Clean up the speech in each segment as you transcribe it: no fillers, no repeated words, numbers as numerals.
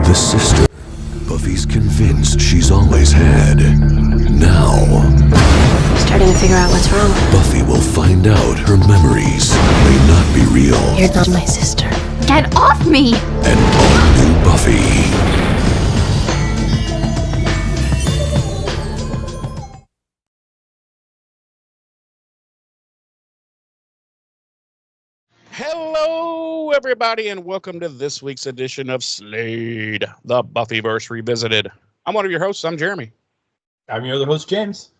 The sister Buffy's convinced she's always had. Now, Starting to figure out what's wrong. Buffy will find out her memories may not be real. You're not my sister. Get off me! An all-new Buffy. Hello, everybody, and welcome to this week's edition of Slade, the Buffyverse Revisited. I'm one of your hosts. I'm Jeremy. I'm your other host, James.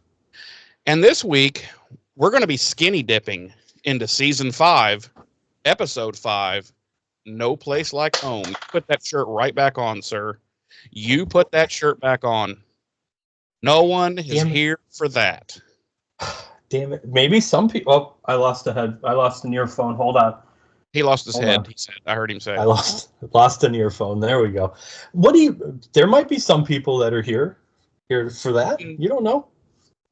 And this week, we're going to be skinny dipping into Season 5, Episode 5, No Place Like Home. Put that shirt right back on, sir. You put that shirt back on. No one is here for that. Damn it. Maybe some people... Oh, I lost an earphone. Hold on. He lost his Hold head, on. he said. I heard him say. I lost an earphone. There we go. There might be some people that are here for that. You don't know.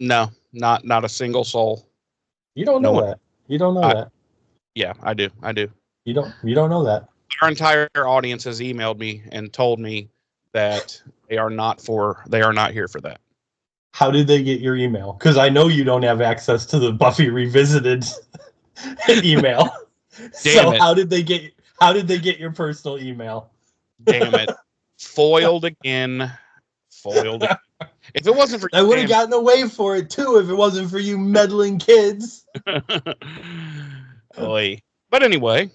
No, not a single soul. You don't know that. You don't know that. Yeah, I do. You don't know that. Our entire audience has emailed me and told me that they are not here for that. How did they get your email? Because I know you don't have access to the Buffy Revisited email. Damn it. How did they get your personal email? Damn it. Foiled again. If it wasn't for I would have gotten away for it too if it wasn't for you meddling kids. Oy. But anyway,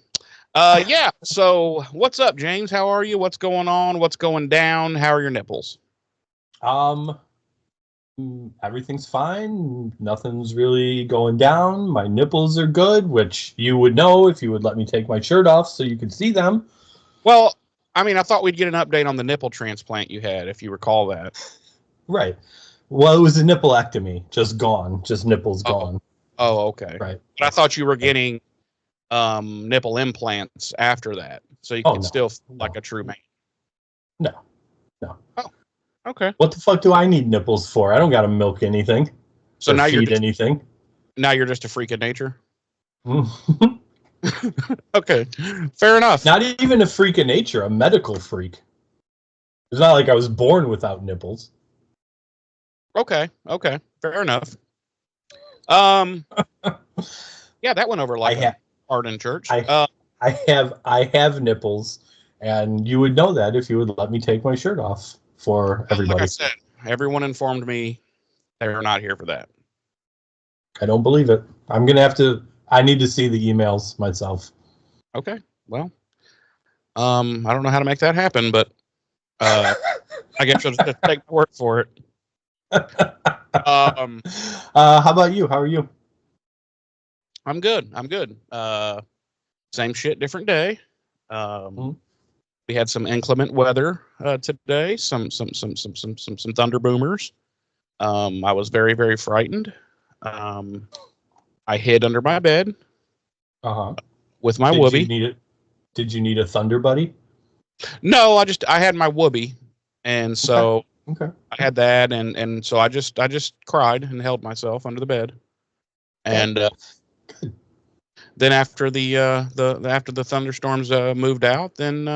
yeah. So what's up, James? How are you? What's going on? What's going down? How are your nipples? Everything's fine. Nothing's really going down. My nipples are good, which you would know if you would let me take my shirt off so you could see them. Well, I mean, I thought we'd get an update on the nipple transplant you had, if you recall that. Right. Well, it was a nippleectomy. Just gone. Just nipples gone. Oh, okay. Right. But I thought you were getting nipple implants after that, so you could still feel like a true man. No. Oh, okay. What the fuck do I need nipples for? I don't got to milk anything. So now you're feed anything. Now you're just a freak of nature. Okay, fair enough. Not even a freak of nature, a medical freak. It's not like I was born without nipples. Okay, fair enough. Yeah, that went over like hard in church. I have nipples, and you would know that if you would let me take my shirt off for everybody. Like I said, everyone informed me they were not here for that. I don't believe it. I need to see the emails myself. Okay, well, I don't know how to make that happen, but I guess you'll just take my word for it. How about you? How are you? I'm good. Same shit, different day. We had some inclement weather today. Some thunder boomers. I was very, very frightened. I hid under my bed. With my whoopee. Did you need a thunder buddy? No, I had my whoopee, and so okay. I had that, and so I just cried and held myself under the bed, and then after the thunderstorms moved out, then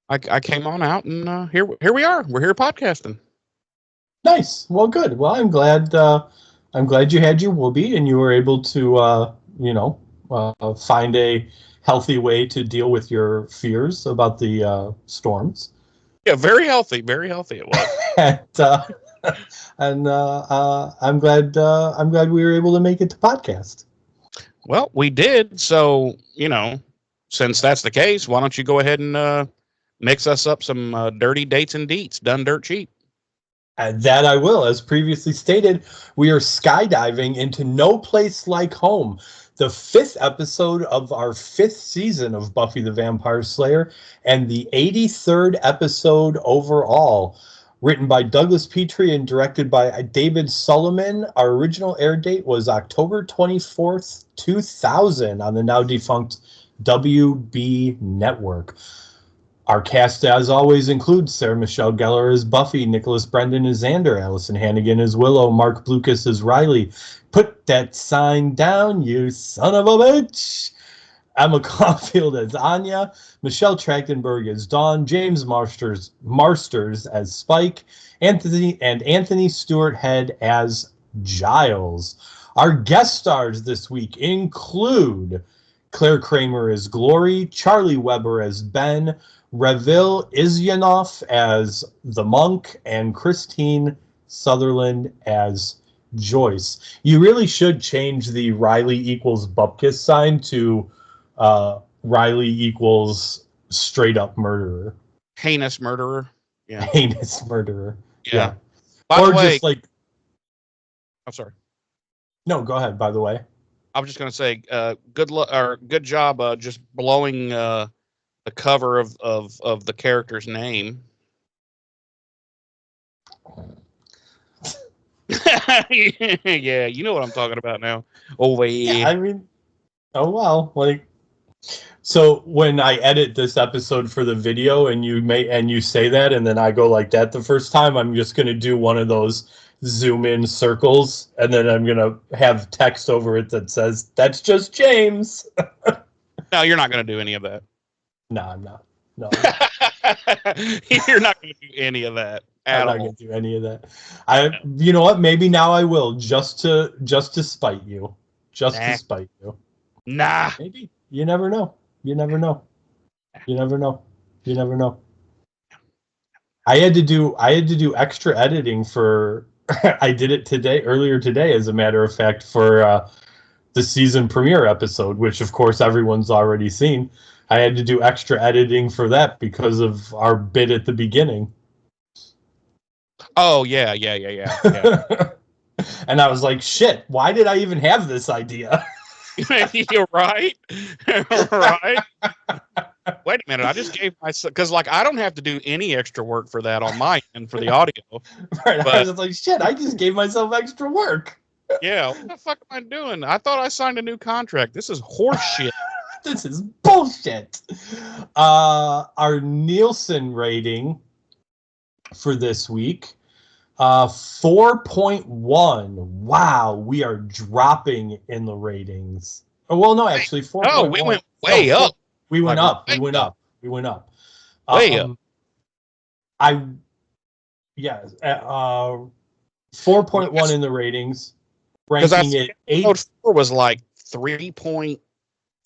I came on out, and here we are. We're here podcasting. Nice. Well, good. Well, I'm glad you had your whoopee and you were able to find a healthy way to deal with your fears about the storms. Yeah, very healthy it was. and I'm glad we were able to make it to podcast. Well, we did. So, since that's the case, why don't you go ahead and mix us up some dirty dates and deets done dirt cheap? That I will. As previously stated, we are skydiving into No Place Like Home, the 5th episode of our 5th season of Buffy the Vampire Slayer, and the 83rd episode overall. Written by Douglas Petrie and directed by David Solomon. Our original air date was October 24th, 2000 on the now defunct WB network. Our cast, as always, includes Sarah Michelle Gellar as Buffy, Nicholas Brendan as Xander, Allison Hannigan as Willow, Mark Blucas as Riley. Put that sign down, you son of a bitch! Emma Caulfield as Anya, Michelle Trachtenberg as Dawn, James Marsters as Spike, Anthony Stewart Head as Giles. Our guest stars this week include Claire Kramer as Glory, Charlie Weber as Ben, Revil Izyanov as the Monk, and Christine Sutherland as Joyce. You really should change the Riley equals Bupkis sign to Riley equals straight up murderer. Heinous murderer. Yeah. Heinous murderer. Yeah. By Or the way, just like, I'm sorry. no, go ahead, by the way. I was just going to say, good job, just blowing the cover of the character's name. Yeah, you know what I'm talking about now. Oh wait. Yeah, I mean, oh well, like, so when I edit this episode for the video and you say that and then I go like that the first time, I'm just gonna do one of those zoom in circles and then I'm gonna have text over it that says that's just James. No, you're not gonna do any of that. No, I'm not. No, You're not gonna do any of that. I'm not gonna do any of that. You know what? Maybe now I will, just to spite you, to spite you. Nah. Maybe. You never know. You never know. You never know. You never know. I had to do extra editing for. I did it earlier today, as a matter of fact, for the season premiere episode, which of course everyone's already seen. I had to do extra editing for that because of our bit at the beginning. Oh yeah. And I was like, shit, why did I even have this idea? You're right. Right. Wait a minute. I just gave myself, because like I don't have to do any extra work for that on my end for the audio. Right. But, I was like, shit, I just gave myself extra work. Yeah. What the fuck am I doing? I thought I signed a new contract. This is horse shit. This is bullshit. Our Nielsen rating for this week, 4.1. Wow, we are dropping in the ratings. Oh, well, no, actually, 4. No, we went way up. We went Like, up. We went up. We went up. Way up. 4.1 in the ratings, ranking it 8. Episode 4 was like 3.4.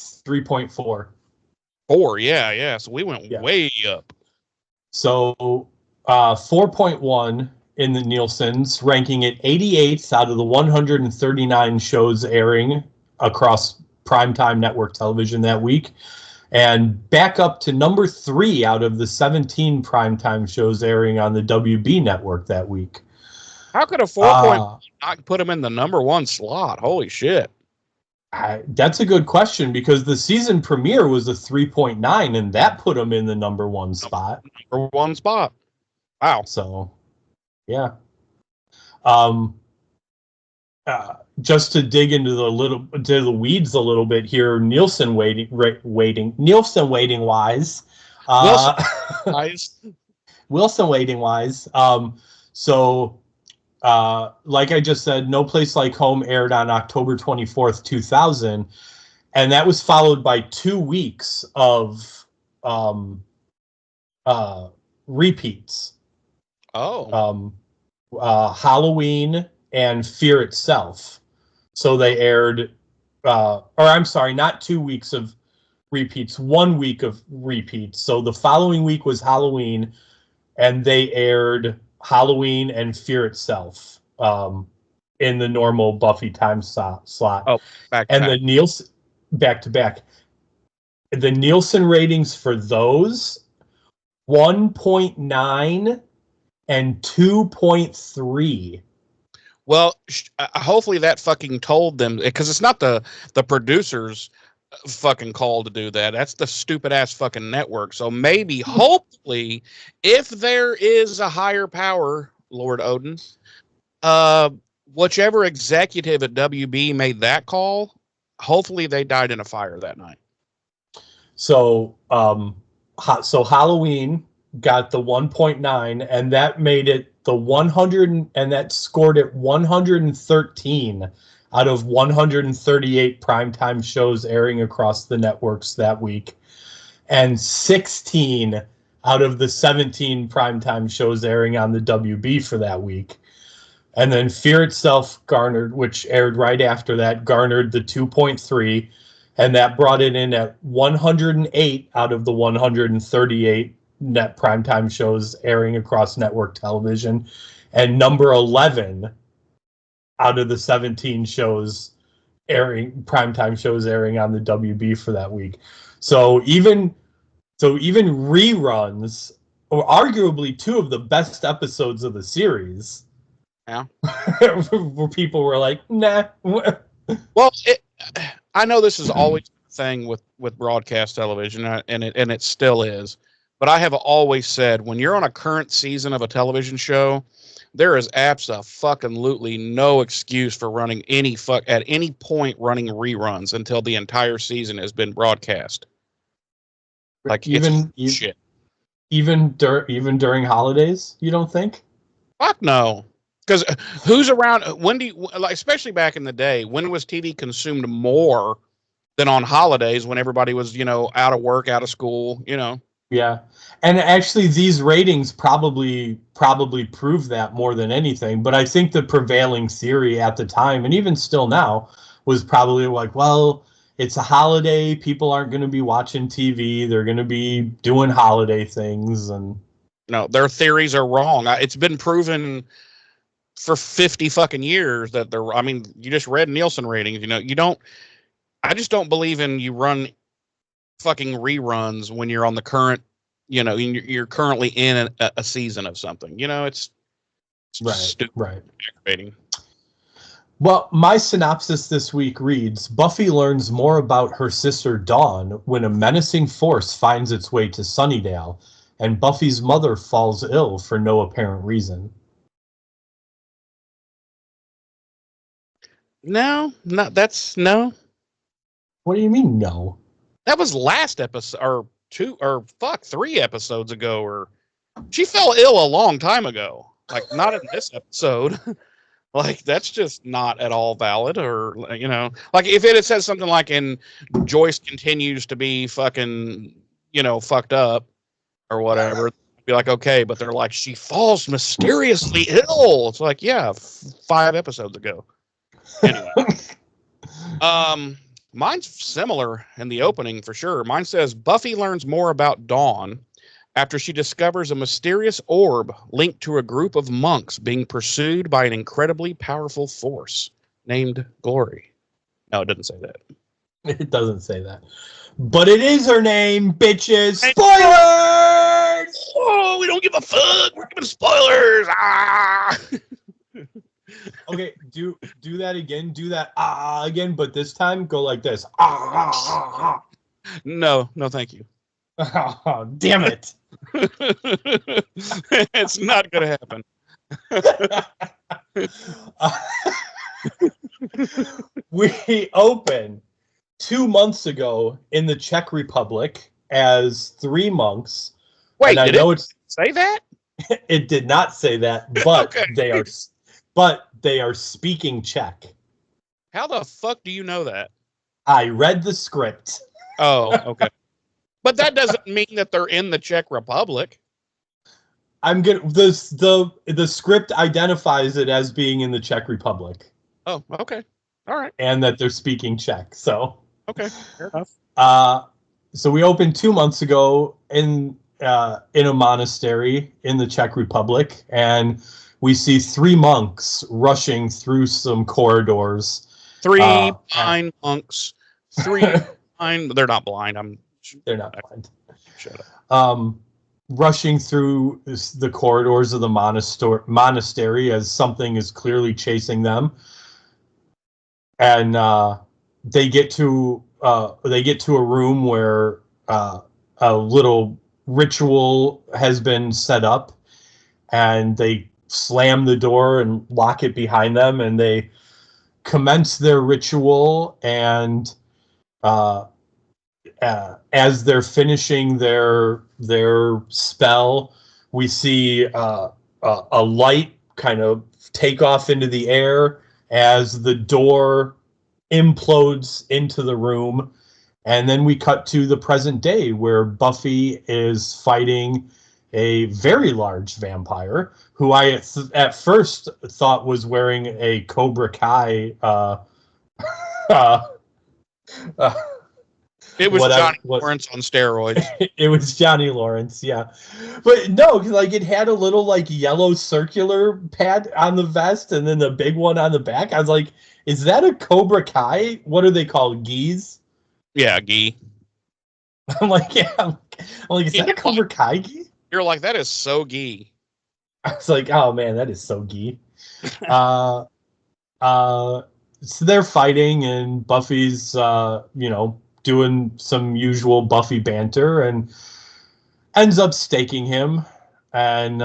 3.4. Yeah. So we went way up. So 4.1 in the Nielsen's, ranking it 88th out of the 139 shows airing across primetime network television that week, and back up to number 3 out of the 17 primetime shows airing on the WB network that week. How could a 4.1 not put them in the number 1 slot? Holy shit. That's a good question, because the season premiere was a 3.9 and that put them in the number 1 spot. Number 1 spot. Wow. So, yeah. Just to dig into the weeds a little bit here, Nielsen waiting wise. Wilson waiting wise. So, like I just said, No Place Like Home aired on October 24th, 2000, and that was followed by 2 weeks of repeats. Oh. Halloween and Fear Itself. So they aired, not 2 weeks of repeats, 1 week of repeats. So the following week was Halloween, and they aired Halloween and Fear Itself in the normal Buffy time slot. Oh, back to back. The Nielsen ratings for those 1.9 and 2.3. Well, hopefully that fucking told them, because it's not the producers fucking call to do that. That's the stupid ass fucking network. So maybe, hopefully, if there is a higher power, Lord Odin, whichever executive at WB made that call, hopefully they died in a fire that night. So, Halloween got the 1.9, and that made it the 100, and that scored it 113 out of 138 primetime shows airing across the networks that week, and 16 out of the 17 primetime shows airing on the WB for that week. And then Fear Itself garnered, which aired right after that, garnered the 2.3, and that brought it in at 108 out of the 138 net primetime shows airing across network television, and number 11 out of the 17 shows primetime shows airing on the WB for that week. So even reruns, or arguably two of the best episodes of the series, Yeah. where people were like, nah. Well, I know this is always a thing with broadcast television, and it still is. But I have always said, when you're on a current season of a television show, there is absolutely no excuse for running at any point running reruns until the entire season has been broadcast. Like shit. Even during holidays, you don't think? Fuck no. Because who's around? When do you, like, especially back in the day, when was TV consumed more than on holidays when everybody was, out of work, out of school, Yeah. And actually these ratings probably prove that more than anything. But I think the prevailing theory at the time, and even still now, was probably like, well, it's a holiday. People aren't going to be watching TV. They're going to be doing holiday things. And no, their theories are wrong. It's been proven for 50 fucking years that you just read Nielsen ratings, I just don't believe in you run fucking reruns when you're on the current, you're currently in a season of something, it's right, stupid, right. Aggravating. Well, my synopsis this week reads, Buffy learns more about her sister Dawn when a menacing force finds its way to Sunnydale, and Buffy's mother falls ill for no apparent reason. No. What do you mean, no? That was last episode, or 3 episodes ago, or she fell ill a long time ago. Like, not in this episode. Like, that's just not at all valid, or, like, if it had said something like, and Joyce continues to be fucking, fucked up, or whatever, I'd be like, okay, but they're like, she falls mysteriously ill. It's like, yeah, 5 episodes ago. Anyway. Mine's similar in the opening for sure. Mine says Buffy learns more about Dawn after she discovers a mysterious orb linked to a group of monks being pursued by an incredibly powerful force named Glory. No, it doesn't say that. It doesn't say that. But it is her name, bitches. Spoilers! Oh, we don't give a fuck. We're giving spoilers. Ah! Okay, do that again. Do that again, but this time go like this. No, thank you. Damn it. It's not going to happen. We opened 2 months ago in the Czech Republic as 3 monks. Wait, and did it say that? It did not say that, but Okay. they are speaking Czech. How the fuck do you know that? I read the script. Oh, okay. But that doesn't mean that they're in the Czech Republic. The script identifies it as being in the Czech Republic. Oh, okay. All right. And that they're speaking Czech. So okay, fair enough. So we opened 2 months ago in a monastery in the Czech Republic, and we see 3 monks rushing through some corridors. 3 blind monks. 3 blind. They're not blind. They're not blind. Shut up. Rushing through the corridors of the monastery as something is clearly chasing them, and they get to a room where a little ritual has been set up, and they slam the door and lock it behind them, and they commence their ritual. And as they're finishing their spell, we see a light kind of take off into the air as the door implodes into the room. And then we cut to the present day where Buffy is fighting a very large vampire who I at first thought was wearing a Cobra Kai uh, uh, It was whatever, Johnny Lawrence on steroids. it was Johnny Lawrence, yeah. But no, like it had a little like yellow circular pad on the vest and then the big one on the back. I was like, is that a Cobra Kai? What are they called? Geese? Yeah, gi. I'm like, yeah. I'm like, is that a Cobra Kai gi? You're like, that is so gi. I was like, oh man, that is so gi. So they're fighting and Buffy's doing some usual Buffy banter and ends up staking him. And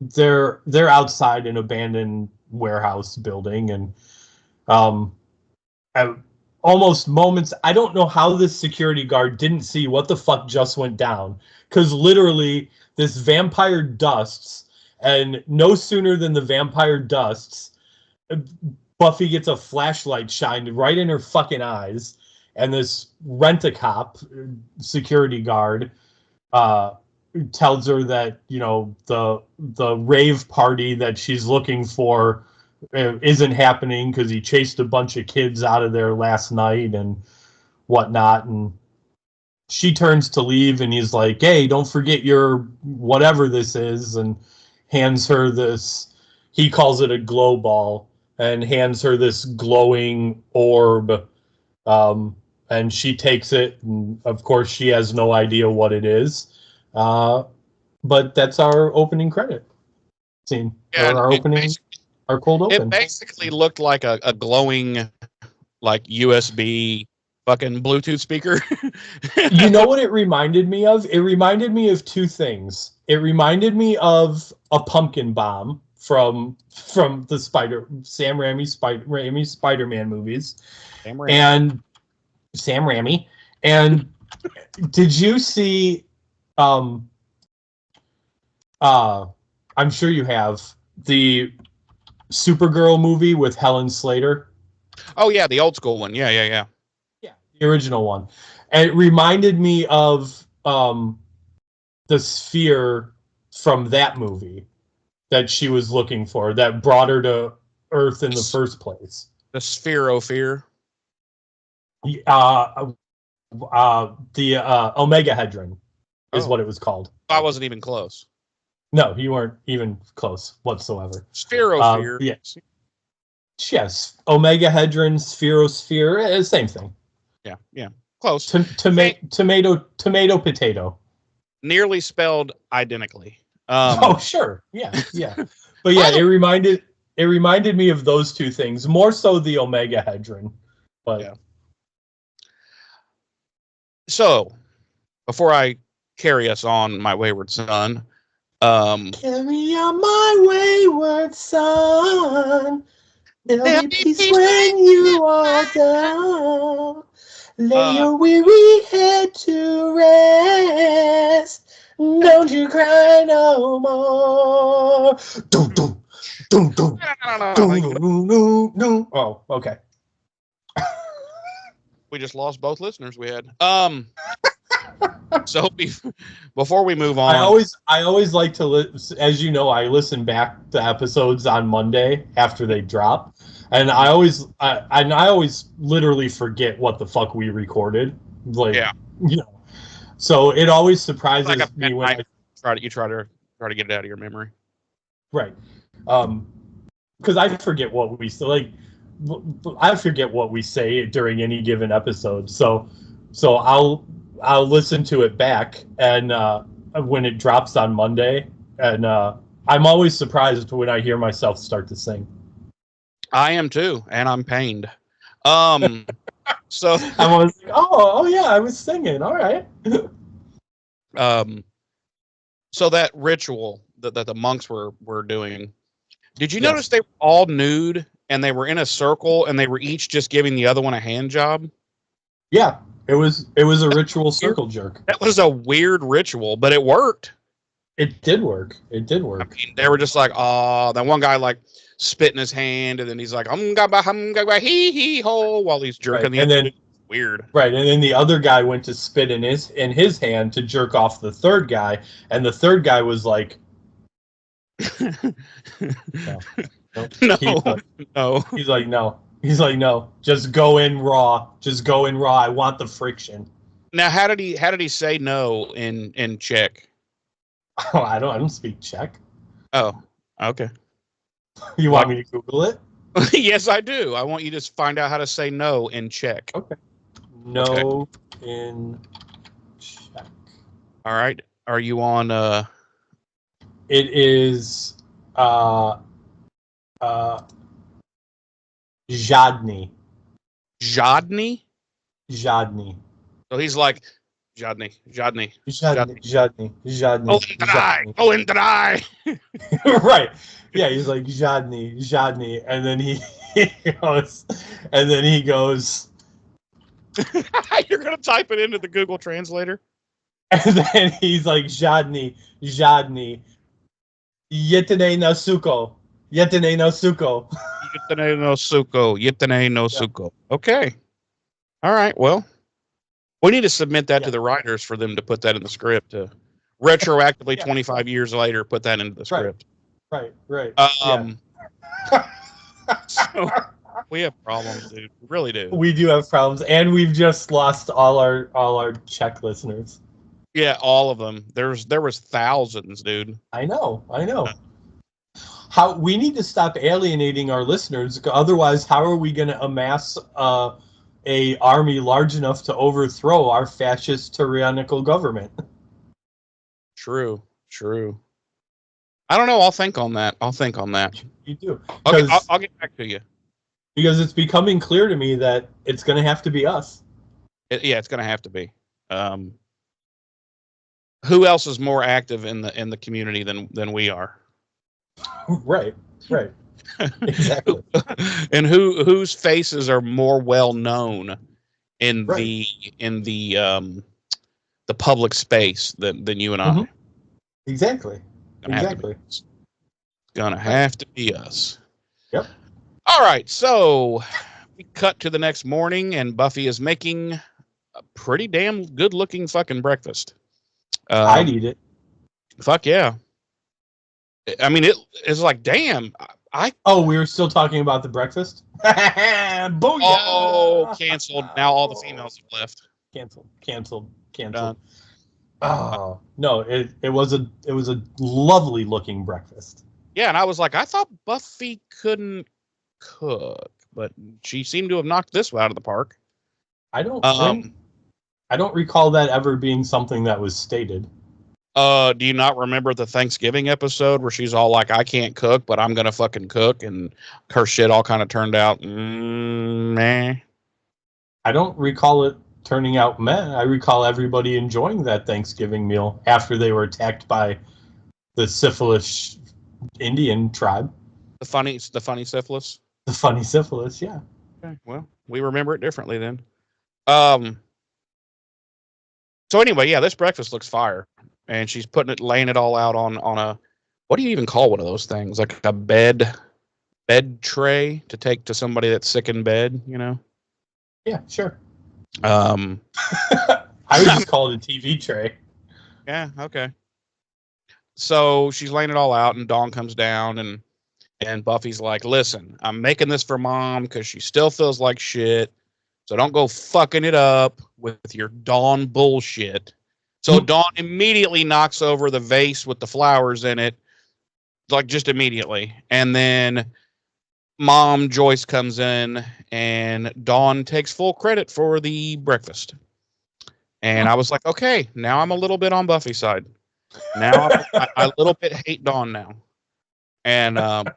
they're outside an abandoned warehouse building, and at almost moments, I don't know how this security guard didn't see what the fuck just went down, because literally this vampire dusts, and no sooner than the vampire dusts, Buffy gets a flashlight shined right in her fucking eyes, and this rent-a-cop security guard tells her that, you know, the rave party that she's looking for isn't happening because he chased a bunch of kids out of there last night and whatnot. And she turns to leave, and he's like, hey, don't forget your whatever this is, and hands her this, he calls it a glow ball, and hands her this glowing orb. And she takes it, and of course she has no idea what it is. But that's our opening credit scene. Yeah, our opening, our cold open. It basically looked like a glowing, like USB fucking Bluetooth speaker. You know what it reminded me of? It reminded me of two things. It reminded me of a pumpkin bomb from the Sam Raimi Spider-Man movies. And Sam Raimi. And did you see I'm sure you have the Supergirl movie with Helen Slater? Oh yeah, the old school one. Yeah. Yeah, the original one. And it reminded me of the sphere from that movie that she was looking for, that brought her to Earth in the first place. The Sphere o' Fear. The Omega Hedron is what it was called. I wasn't even close. No, you weren't even close whatsoever. Spherosphere. Yes. Omega Hedron, Spherosphere, same thing. Yeah. Close. Tomato, potato. Nearly spelled identically. Sure. Yeah. But yeah, it reminded me of those two things, more so the Omega Hedron. But yeah. So, before I carry us on, my wayward son, carry on, my wayward son. There'll be peace when you are done. Lay your weary head to rest. Don't you cry no more. No. Oh, okay. We just lost both listeners we had. So before we move on, I always like to as you know, I listen back to episodes on Monday after they drop, and I always literally forget what the fuck we recorded. Like, you know, so it always surprises me when I try to get it out of your memory. Right. Because I forget what we like. I forget what we say during any given episode. So I'll listen to it back, and when it drops on Monday, and I'm always surprised when I hear myself start to sing. I am too, and I'm pained. So I was like, oh yeah, I was singing. All right. So that ritual that the monks were doing, did you notice they were all nude and they were in a circle and they were each just giving the other one a hand job? Yeah. It was a ritual circle jerk. That was a weird ritual, but it worked. It did work. It did I work. mean, they were just like, oh, that one guy like spit in his hand, and then he's like, I'm hee hee ho, while he's jerking Right. the And other then dude. Weird. right, and then the other guy went to spit in his hand to jerk off the third guy, and the third guy was like, no, nope. No, no. He's like, no. He's like, no. Just go in raw. Just go in raw. I want the friction. Now, how did he say no in Czech? Oh, I don't speak Czech. Oh, okay. You want me to Google it? Yes, I do. I want you to find out how to say no in Czech. Okay. No in Czech. All right. Are you on? It is Žádný. Žádný? Žádný. So he's like Žádný. Go and dry. Right. Yeah, he's like Žádný, and then he goes, You're gonna type it into the Google Translator. and then he's like Žádný, Jetene na suko. Yetene no suko. Okay. All right. Well, we need to submit that to the writers for them to put that in the script. To retroactively, 25 years later, put that into the script. Right. So we have problems, dude. We really do. We do have problems, and we've just lost all our Czech listeners. Yeah, all of them. There was thousands, dude. I know. How we need to stop alienating our listeners. Otherwise, how are we going to amass a army large enough to overthrow our fascist tyrannical government? True. I don't know. I'll think on that. You do. Okay, I'll get back to you. Because it's becoming clear to me that it's going to have to be us. It's going to have to be. Who else is more active in the community than we are? Right. Exactly. And whose faces are more well known in the public space than you and I? Mm-hmm. Exactly. It's gonna have to be us. Yep. All right, so we cut to the next morning, and Buffy is making a pretty damn good-looking fucking breakfast. I'd eat it. Fuck yeah. I mean, it's like, damn. We were still talking about the breakfast? Booyah! Oh, canceled. Now all the females have left. Canceled. Oh, no, it was a lovely looking breakfast. Yeah, and I was like, I thought Buffy couldn't cook, but she seemed to have knocked this one out of the park. I don't recall that ever being something that was stated. Do you not remember the Thanksgiving episode where she's all like, I can't cook, but I'm gonna fucking cook, and her shit all kind of turned out meh? I don't recall it turning out meh. I recall everybody enjoying that Thanksgiving meal after they were attacked by the syphilis Indian tribe. The funny syphilis. The funny syphilis, yeah. Okay, well, we remember it differently then. So anyway, yeah, this breakfast looks fire, and she's laying it all out on a, what do you even call one of those things? Like a bed tray to take to somebody that's sick in bed, you know? Yeah, sure. I would just call it a TV tray. Yeah, okay. So she's laying it all out, and Dawn comes down, and Buffy's like, listen, I'm making this for Mom because she still feels like shit. So don't go fucking it up with your Dawn bullshit. So Dawn immediately knocks over the vase with the flowers in it, like just immediately. And then Mom Joyce comes in, and Dawn takes full credit for the breakfast. And I was like, okay, now I'm a little bit on Buffy's side. Now I a little bit hate Dawn now. And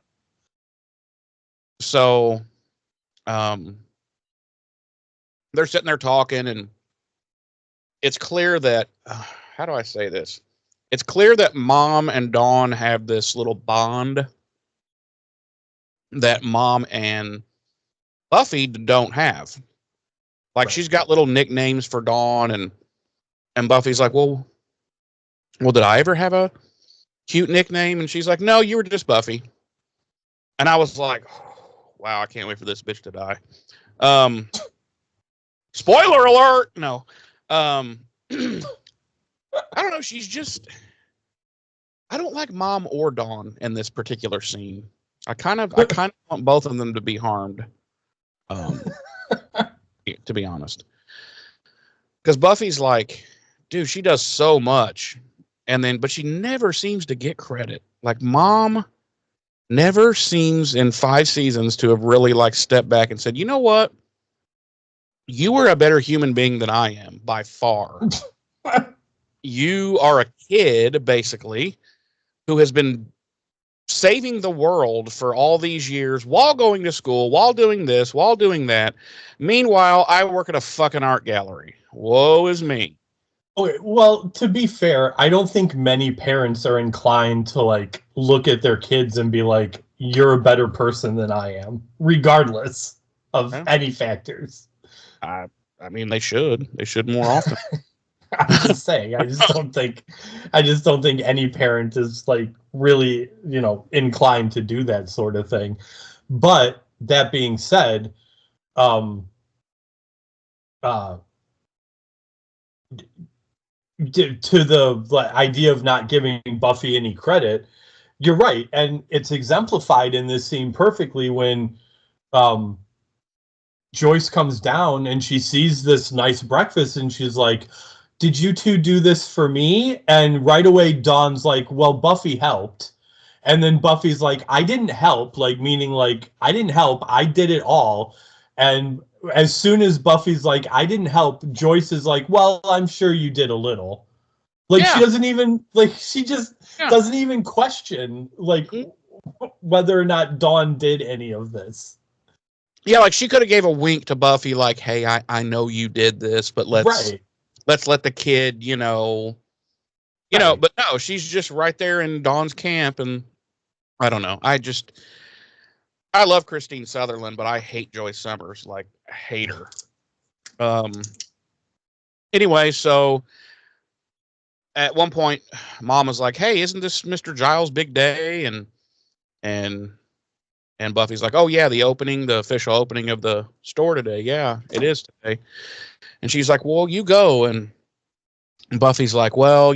so they're sitting there talking, and it's clear that how do I say this? It's clear that Mom and Dawn have this little bond that Mom and Buffy don't have. Like, she's got little nicknames for Dawn, and Buffy's like, well, did I ever have a cute nickname? And she's like, no, you were just Buffy. And I was like, wow, I can't wait for this bitch to die. Spoiler alert. No. I don't know. She's just, I don't like Mom or Dawn in this particular scene. I kind of want both of them to be harmed. To be honest, because Buffy's like, dude, she does so much, but she never seems to get credit. Like Mom never seems in 5 seasons to have really like stepped back and said, you know what? You were a better human being than I am by far. You are a kid, basically, who has been saving the world for all these years while going to school, while doing this, while doing that. Meanwhile, I work at a fucking art gallery. Woe is me. Okay, well, to be fair, I don't think many parents are inclined to like look at their kids and be like, you're a better person than I am, regardless of any factors. I mean, they should. They should more often. I'm just saying. I just don't think any parent is like really, inclined to do that sort of thing. But that being said, to the idea of not giving Buffy any credit, you're right, and it's exemplified in this scene perfectly when Joyce comes down and she sees this nice breakfast and she's like, did you two do this for me? And right away Dawn's like, well, Buffy helped. And then Buffy's like, I didn't help, like meaning like I didn't help, I did it all. And as soon as Buffy's like, I didn't help, Joyce is like, well, I'm sure you did a little. Like she doesn't even doesn't even question like whether or not Dawn did any of this. Yeah, like she could have gave a wink to Buffy, like, hey, I know you did this, but let's let the kid, but no, she's just right there in Dawn's camp. And I don't know. I love Christine Sutherland, but I hate Joyce Summers. Like, I hate her. Anyway, so at one point, Mom was like, hey, isn't this Mr. Giles' big day? And Buffy's like, oh, yeah, the official opening of the store today. Yeah, it is today. And she's like, well, you go. And Buffy's like, well,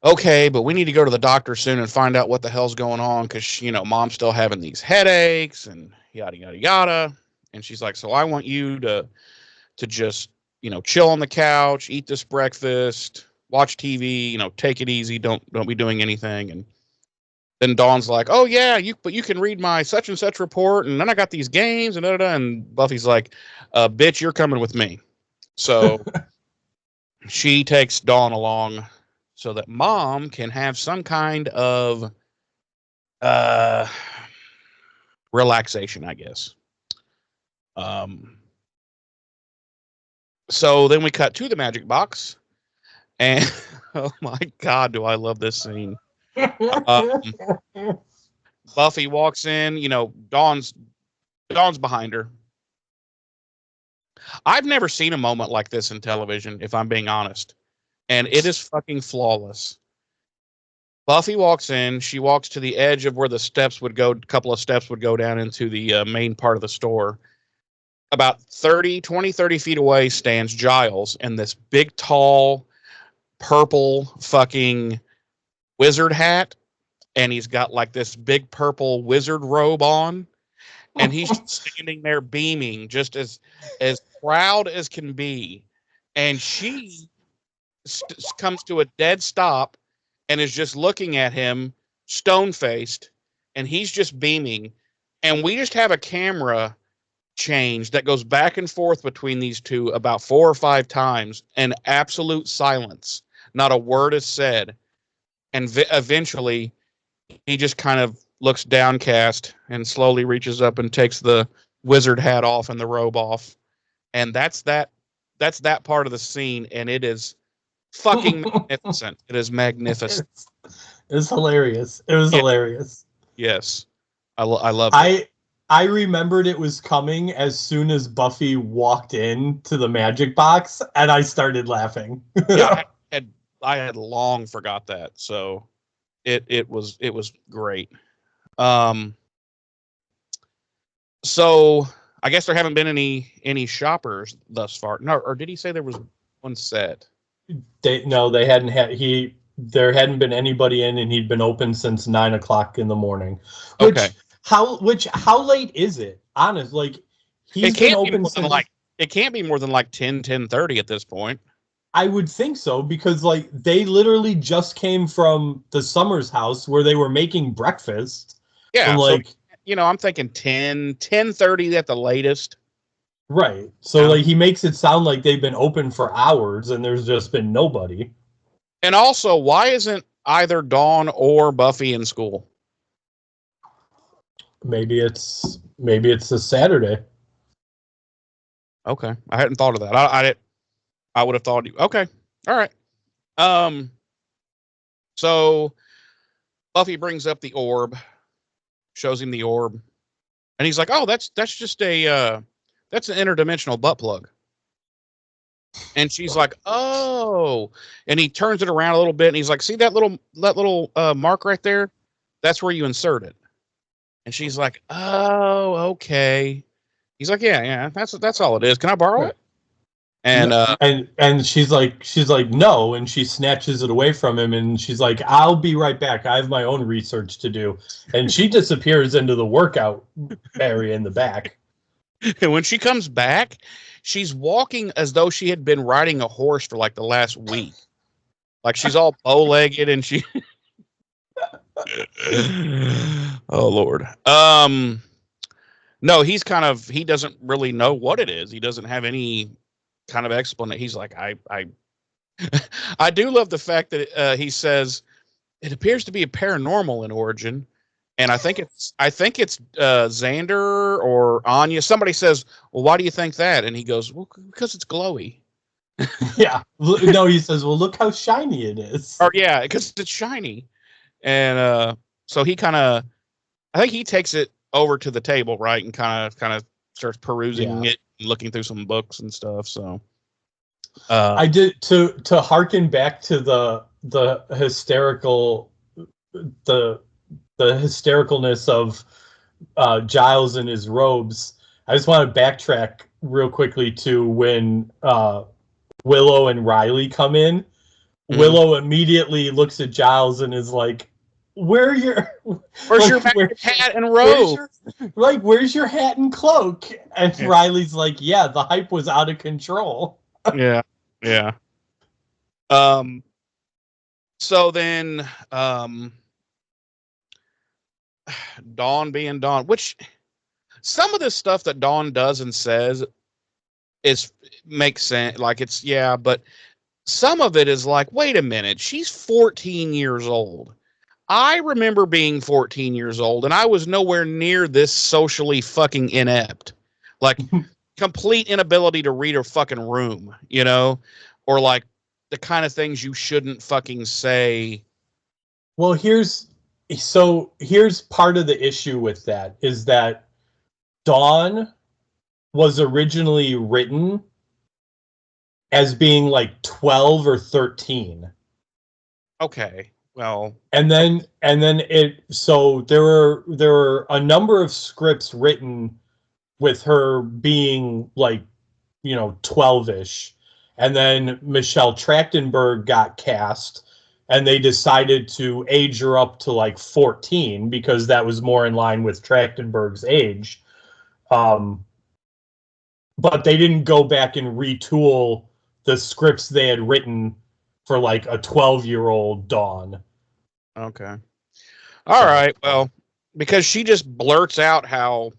okay, but we need to go to the doctor soon and find out what the hell's going on because, Mom's still having these headaches and yada, yada, yada. And she's like, so I want you to just, chill on the couch, eat this breakfast, watch TV, take it easy. Don't be doing anything. And then Dawn's like, oh, yeah, but you can read my such and such report. And then I got these games and da-da-da. And Buffy's like, bitch, you're coming with me. So she takes Dawn along so that Mom can have some kind of relaxation, I guess. So then we cut to the magic box. And, oh, my God, do I love this scene. Buffy walks in, Dawn's behind her. I've never seen a moment like this in television, if I'm being honest. And it is fucking flawless. Buffy walks in. She walks to the edge of where the steps would go. A couple of steps would go down into the main part of the store. About 30 feet away stands Giles in this big, tall, purple fucking wizard hat. And he's got like this big purple wizard robe on. And he's standing there beaming, just as proud as can be. And she comes to a dead stop and is just looking at him, stone-faced, and he's just beaming. And we just have a camera change that goes back and forth between these two about 4 or 5 times, and absolute silence. Not a word is said. And eventually, he just kind of looks downcast and slowly reaches up and takes the wizard hat off and the robe off. And that's that part of the scene, and it is fucking magnificent. It is magnificent. It's hilarious. It was hilarious. Yes. I love it. I remembered it was coming as soon as Buffy walked into the magic box, and I started laughing. Yeah, I had long forgot that. So It was great. So I guess there haven't been any shoppers thus far. No, or did he say there was one set? They hadn't there hadn't been anybody in, and he'd been open since 9 o'clock in the morning. Okay. How late is it? Honest, like he's been open since it can't be more than like 10:30 at this point. I would think so, because like they literally just came from the Summers house where they were making breakfast. Yeah, and like so, I'm thinking 10:30 at the latest. Right. So like he makes it sound like they've been open for hours and there's just been nobody. And also, why isn't either Dawn or Buffy in school? Maybe it's a Saturday. Okay, I hadn't thought of that. I would have thought. Okay, all right. So Buffy brings up the orb, shows him the orb, and he's like, "Oh, that's just that's an interdimensional butt plug." And she's like, "Oh," and he turns it around a little bit, and he's like, "See that little mark right there? That's where you insert it." And she's like, "Oh, okay." He's like, "Yeah, that's all it is. Can I borrow it?" And and she's like no, and she snatches it away from him, and she's like, "I'll be right back. I have my own research to do." And she disappears into the workout area in the back. And when she comes back, she's walking as though she had been riding a horse for like the last week. Like she's all bow-legged and she Oh Lord. No, he doesn't really know what it is. He doesn't have any kind of explanation. He's like, I do love the fact that he says it appears to be a paranormal in origin. And I think it's Xander or Anya. Somebody says, "Well, why do you think that?" And he goes, "Well, because it's glowy." Yeah. No, he says, "Well, look how shiny it is." Or yeah, because it's shiny. And so he I think he takes it over to the table, right, and kind of starts perusing it, and looking through some books and stuff. So I did to harken back to the hystericalness of Giles in his robes. I just want to backtrack real quickly to when Willow and Riley come in. Mm-hmm. Willow immediately looks at Giles and is like, where's your hat and robe? Where's your hat and cloak? And Riley's like, yeah, the hype was out of control. Yeah. So then Dawn being Dawn, which some of the stuff that Dawn does and says makes sense. Like but some of it is like, wait a minute, she's 14 years old. I remember being 14 years old and I was nowhere near this socially fucking inept. Like complete inability to read a fucking room, or like the kind of things you shouldn't fucking say. Well, here's part of the issue with that is that Dawn was originally written as being like 12 or 13. Okay. Well, and then there were a number of scripts written with her being like 12ish, and then Michelle Trachtenberg got cast and they decided to age her up to like 14 because that was more in line with Trachtenberg's age. But they didn't go back and retool the scripts they had written for like a 12-year-old Dawn. Okay. All right. Well, because she just blurts out how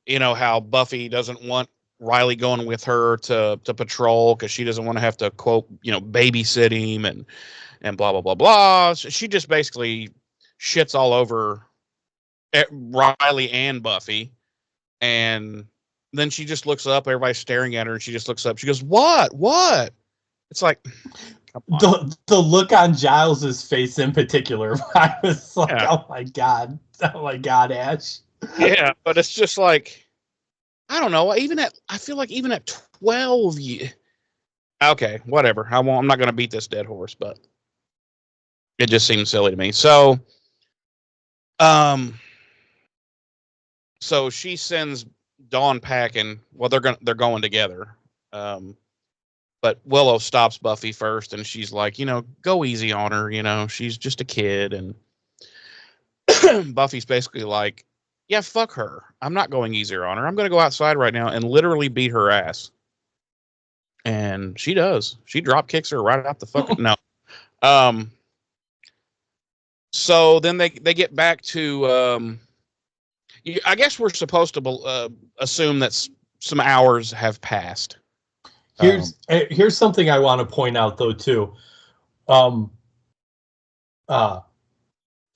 Buffy doesn't want Riley going with her to patrol because she doesn't want to have to quote, babysit him and blah, blah, blah, blah. So she just basically shits all over Riley and Buffy. And then she just looks up, everybody's staring at her, and she just looks up. She goes, What? It's like, the look on Giles's face in particular, I was like, oh my god, Ash. Yeah, but it's just like, I don't know. I feel like even at 12, okay, whatever. I'm not going to beat this dead horse, but It just seems silly to me. So, um, so she sends Dawn packing. Well, they're going together. But Willow stops Buffy first, and she's like, go easy on her. She's just a kid, and Buffy's basically like, yeah, fuck her. I'm not going easier on her. I'm going to go outside right now and literally beat her ass. And she does. She drop kicks her right out the fucking no. So then they get back to. I guess we're supposed to assume that some hours have passed. Here's something I want to point out though too.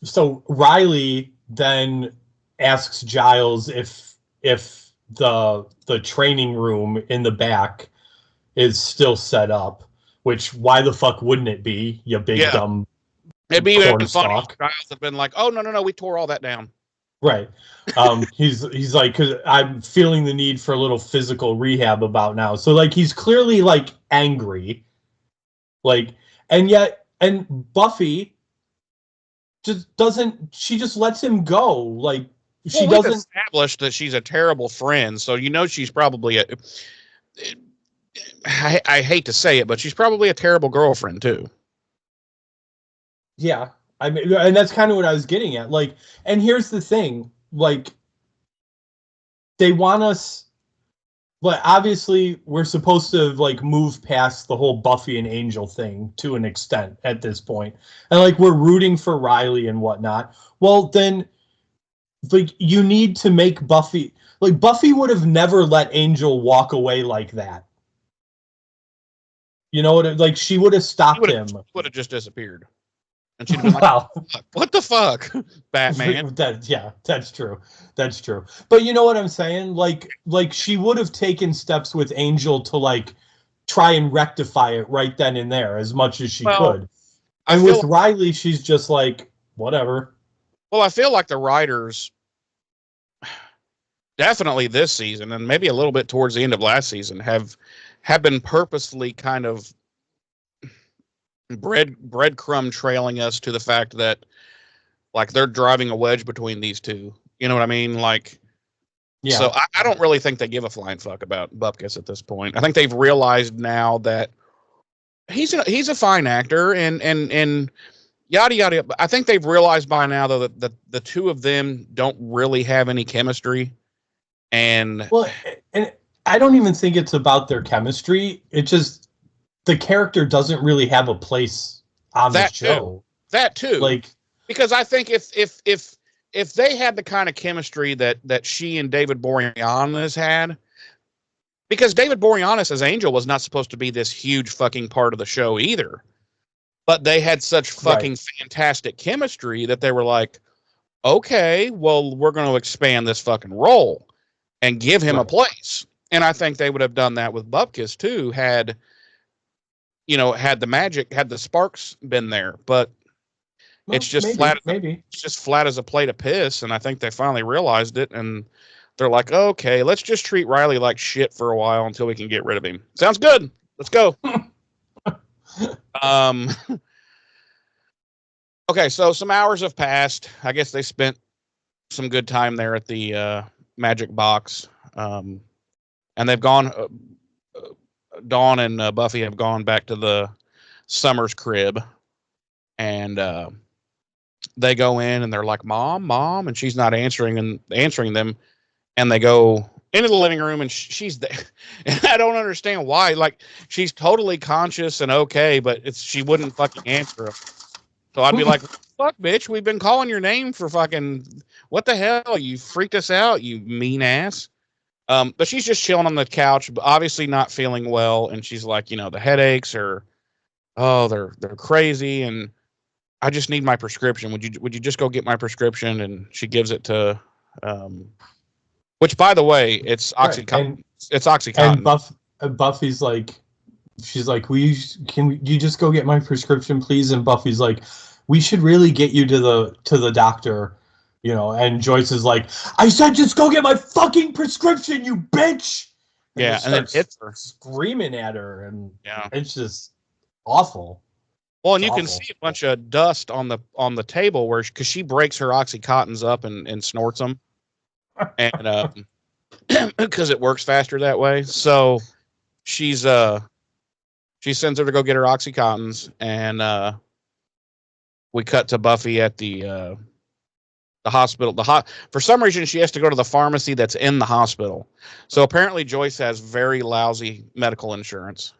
So Riley then asks Giles if the training room in the back is still set up, which why the fuck wouldn't it be, you big dumb it'd be even funny. Stalk. Giles have been like, oh no, we tore all that down. Right. He's like, cause I'm feeling the need for a little physical rehab about now. So like, he's clearly like angry, like, and Buffy she just lets him go. Like she doesn't establish that she's a terrible friend. So, she's probably I hate to say it, but she's probably a terrible girlfriend too. Yeah. I mean, and that's kind of what I was getting at. Like, and here's the thing, like, they want us, but obviously we're supposed to like move past the whole Buffy and Angel thing to an extent at this point. And like, we're rooting for Riley and whatnot. Well, then like you need to make Buffy, like Buffy would have never let Angel walk away like that. You know what? Like she would have stopped him. Would have just disappeared. And she'd been like, wow. What the fuck, Batman? That's true. That's true. But you know what I'm saying? Like she would have taken steps with Angel to like try and rectify it right then and there as much as she could. And with Riley, she's just like, whatever. Well, I feel like the writers definitely this season and maybe a little bit towards the end of last season have been purposefully kind of breadcrumb trailing us to the fact that like they're driving a wedge between these two. You know what I mean? Like, yeah. So I don't really think they give a flying fuck about Bupkis at this point. I think they've realized now that he's a fine actor and yada yada. I think they've realized by now though that the two of them don't really have any chemistry. And I don't even think it's about their chemistry. It just the character doesn't really have a place on the show. That too. Like, because I think if they had the kind of chemistry that she and David Boreanaz had, because David Boreanaz as Angel was not supposed to be this huge fucking part of the show either, but they had such fucking fantastic chemistry that they were like, okay, well, we're going to expand this fucking role and give him a place. And I think they would have done that with Bupkis too, had the magic, had the sparks been there, but it's just flat. Maybe it's just flat as a plate of piss. And I think they finally realized it. And they're like, okay, let's just treat Riley like shit for a while until we can get rid of him. Sounds good. Let's go. Okay. So some hours have passed. I guess they spent some good time there at the magic box. And they've gone, Dawn and Buffy have gone back to the Summers crib, and they go in and they're like, Mom, and she's not answering them. And they go into the living room and she's there. And I don't understand why. Like, she's totally conscious and okay, but she wouldn't fucking answer him. So I'd be like, fuck, bitch, we've been calling your name for fucking, what the hell? You freaked us out, you mean ass. But she's just chilling on the couch, obviously not feeling well. And she's like, the headaches are, they're crazy. And I just need my prescription. Would you just go get my prescription? And she gives it to, which by the way, it's Oxycontin. It's Oxycontin. And Buffy's like, she's like, can you just go get my prescription, please? And Buffy's like, we should really get you to the doctor. And Joyce is like, I said, just go get my fucking prescription, you bitch. And then it's screaming at her, and it's just awful. Well, and It's you can awful. see a bunch of dust on the table where because she breaks her OxyContins up and snorts them, and because it works faster that way. So she's she sends her to go get her OxyContins, and we cut to Buffy at the hospital. For some reason, she has to go to the pharmacy that's in the hospital. So apparently, Joyce has very lousy medical insurance.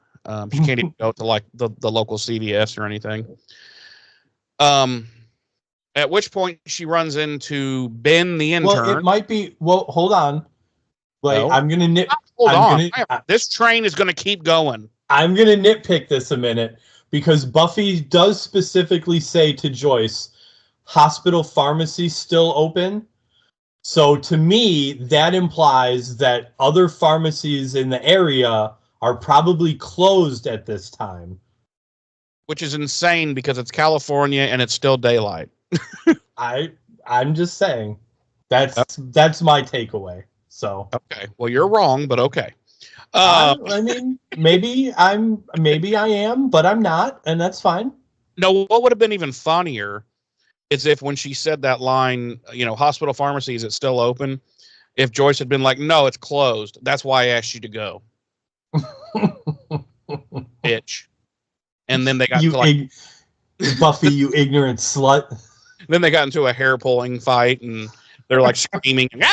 She can't even go to like the local CVS or anything. At which point she runs into Ben the Well, it intern. might be. Well, hold on. Like, No, I'm gonna nit. hold I'm on. gonna. This train is going to keep going. I'm gonna nitpick this a minute because Buffy does specifically say to Joyce, "Hospital pharmacy still open." So to me, that implies that other pharmacies in the area are probably closed at this time. Which is insane because it's California and it's still daylight. I'm just saying. That's my takeaway. So Okay. Well, you're wrong, but okay. I mean, maybe I am, but I'm not, and that's fine. No, what would have been even funnier is if when she said that line, hospital pharmacy, is it still open? If Joyce had been like, no, it's closed. That's why I asked you to go. Bitch. And then they got to Buffy, you ignorant slut. Then they got into a hair pulling fight and they're like screaming and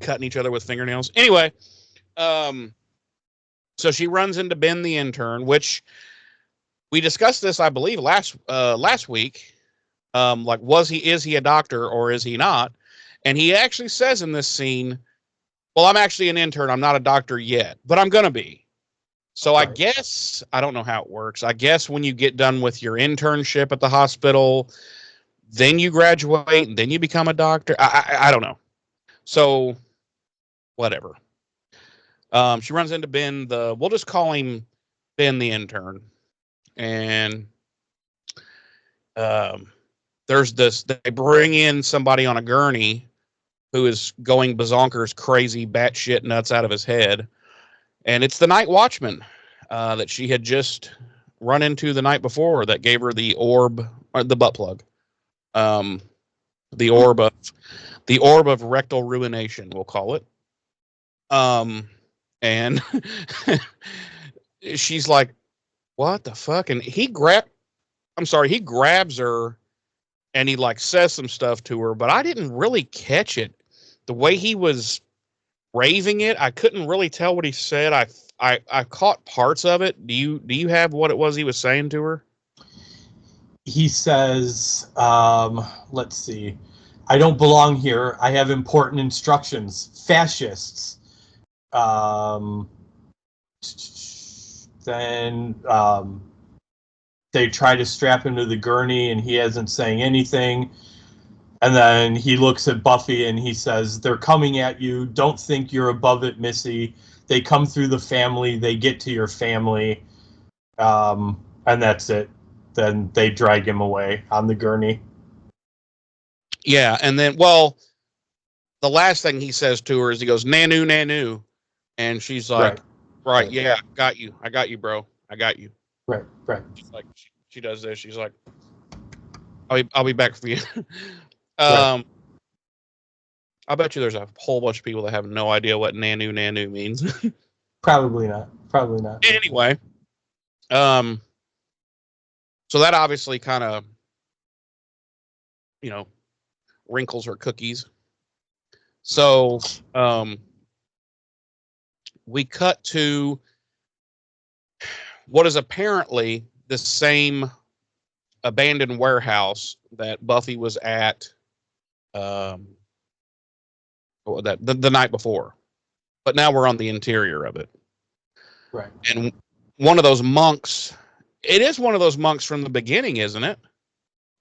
cutting each other with fingernails. Anyway, so she runs into Ben the intern, which we discussed this, I believe, last week. Like, is he a doctor or is he not? And he actually says in this scene, well, I'm actually an intern. I'm not a doctor yet, but I'm going to be. So I guess, I don't know how it works. I guess when you get done with your internship at the hospital, then you graduate and then you become a doctor. I don't know. So whatever. She runs into Ben, we'll just call him Ben the intern. And there's they bring in somebody on a gurney who is going bazonkers crazy, batshit nuts out of his head. And it's the night watchman that she had just run into the night before that gave her the orb, or the butt plug. The orb of rectal ruination, we'll call it. And she's like, what the fuck? And he grabs her and he like says some stuff to her, but I didn't really catch it. The way he was raving it, I couldn't really tell what he said. I caught parts of it. Do you have what it was he was saying to her? He says, let's see. I don't belong here. I have important instructions. Fascists. Then they try to strap him to the gurney and he isn't saying anything. And then he looks at Buffy and he says, they're coming at you. Don't think you're above it, Missy. They come through the family. They get to your family. And that's it. Then they drag him away on the gurney. Yeah, and then, well, the last thing he says to her is he goes, Nanu, Nanu. And she's like, right, yeah, got you. I got you, bro. I got you. Right. She's like, she does this. She's like, I'll be back for you. Right. I bet you there's a whole bunch of people that have no idea what Nanu, Nanu means. Probably not. Anyway, so that obviously kind of, wrinkles her cookies. So, we cut to what is apparently the same abandoned warehouse that Buffy was at, the night before, but now we're on the interior of it. Right. And one of those monks, it is one of those monks from the beginning, isn't it?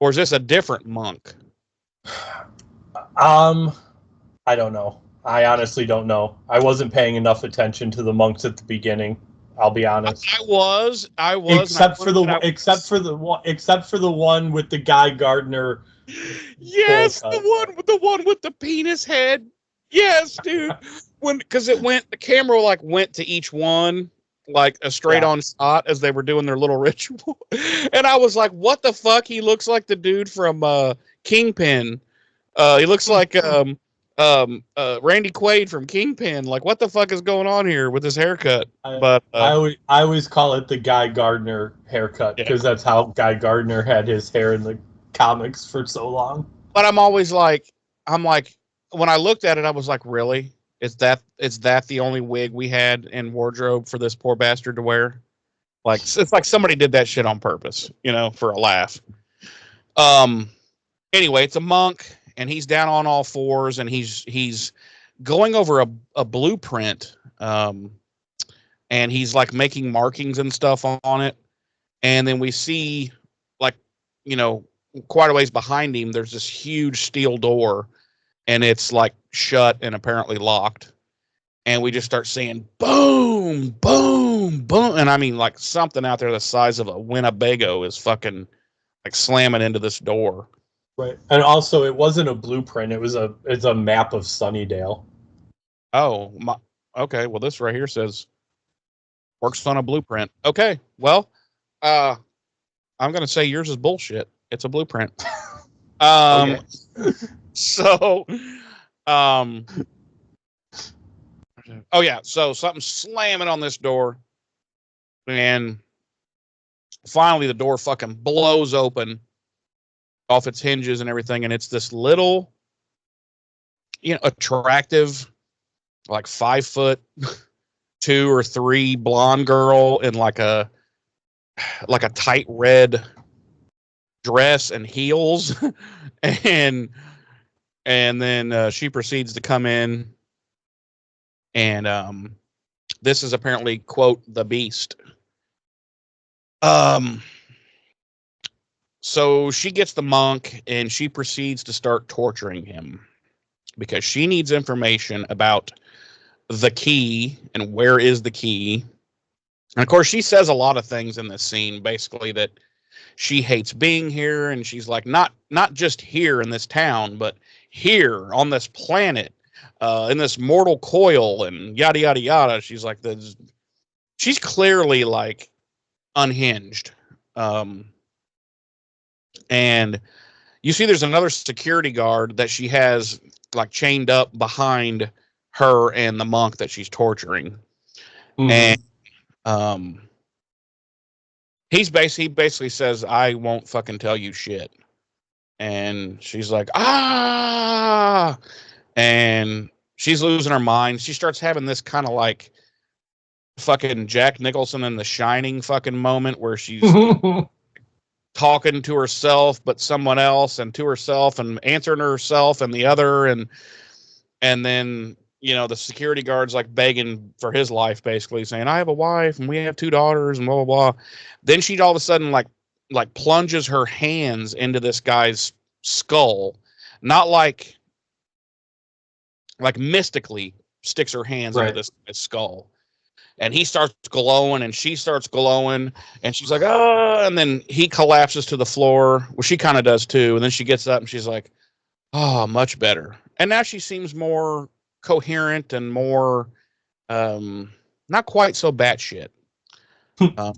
Or is this a different monk? I don't know. I honestly don't know. I wasn't paying enough attention to the monks at the beginning. I'll be honest. I was. Except for the one with the Guy Gardner. Yes, the one with the penis head. Yes, dude. Because the camera went to each one like a straight on shot as they were doing their little ritual. And I was like, what the fuck? He looks like the dude from Kingpin. He looks like Randy Quaid from Kingpin. Like, what the fuck is going on here with his haircut? But I always call it the Guy Gardner haircut because that's how Guy Gardner had his hair in the comics for so long. But I'm always like, when I looked at it, I was like, really? Is that the only wig we had in wardrobe for this poor bastard to wear? Like, it's like somebody did that shit on purpose, for a laugh. Anyway, it's a monk, and he's down on all fours, and he's going over a blueprint, and he's like making markings and stuff on it. And then we see, like, quite a ways behind him, there's this huge steel door, and it's like shut and apparently locked. And we just start seeing boom, boom, boom. And I mean, like, something out there the size of a Winnebago is fucking like slamming into this door. Right. And also, it wasn't a blueprint. It's a map of Sunnydale. Oh, okay. Well, this right here says works on a blueprint. Okay. Well, I'm going to say yours is bullshit. It's a blueprint. Okay. So, oh yeah. So something's slamming on this door, and finally the door fucking blows open off its hinges and everything. And it's this little, attractive, like 5'2" or 3" blonde girl in like a tight red dress and heels. and then she proceeds to come in, and this is apparently, quote, the beast. So she gets the monk, and she proceeds to start torturing him because she needs information about the key and where is the key. And of course, she says a lot of things in this scene, basically that she hates being here, and she's like, not just here in this town, but here on this planet, in this mortal coil, and yada yada yada. She's like, she's clearly like unhinged. And you see there's another security guard that she has like chained up behind her and the monk that she's torturing. Mm-hmm. And he basically says, I won't fucking tell you shit. And she's like, ah, and she's losing her mind. She starts having this kind of like fucking Jack Nicholson in The Shining fucking moment where she's talking to herself, but someone else, and to herself, and answering herself and the other. And then, the security guard's like begging for his life, basically saying, I have a wife and we have 2 daughters and blah, blah, blah. Then she all of a sudden like plunges her hands into this guy's skull, not like mystically sticks her hands into this guy's skull. And he starts glowing, and she starts glowing, and she's like, oh, and then he collapses to the floor. Well, she kind of does too. And then she gets up and she's like, oh, much better. And now she seems more coherent and more, not quite so batshit. And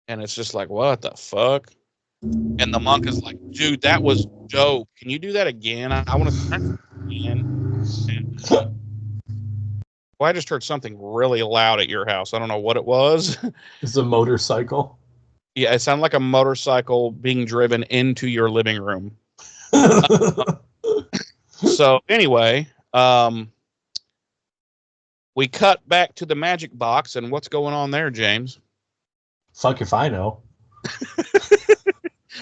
it's just like, what the fuck? And the monk is like, dude, that was dope. Can you do that again? I want to start again. Well, I just heard something really loud at your house. I don't know what it was. It's a motorcycle. Yeah, it sounded like a motorcycle being driven into your living room. So anyway, we cut back to the magic box, and what's going on there, James? Fuck if I know.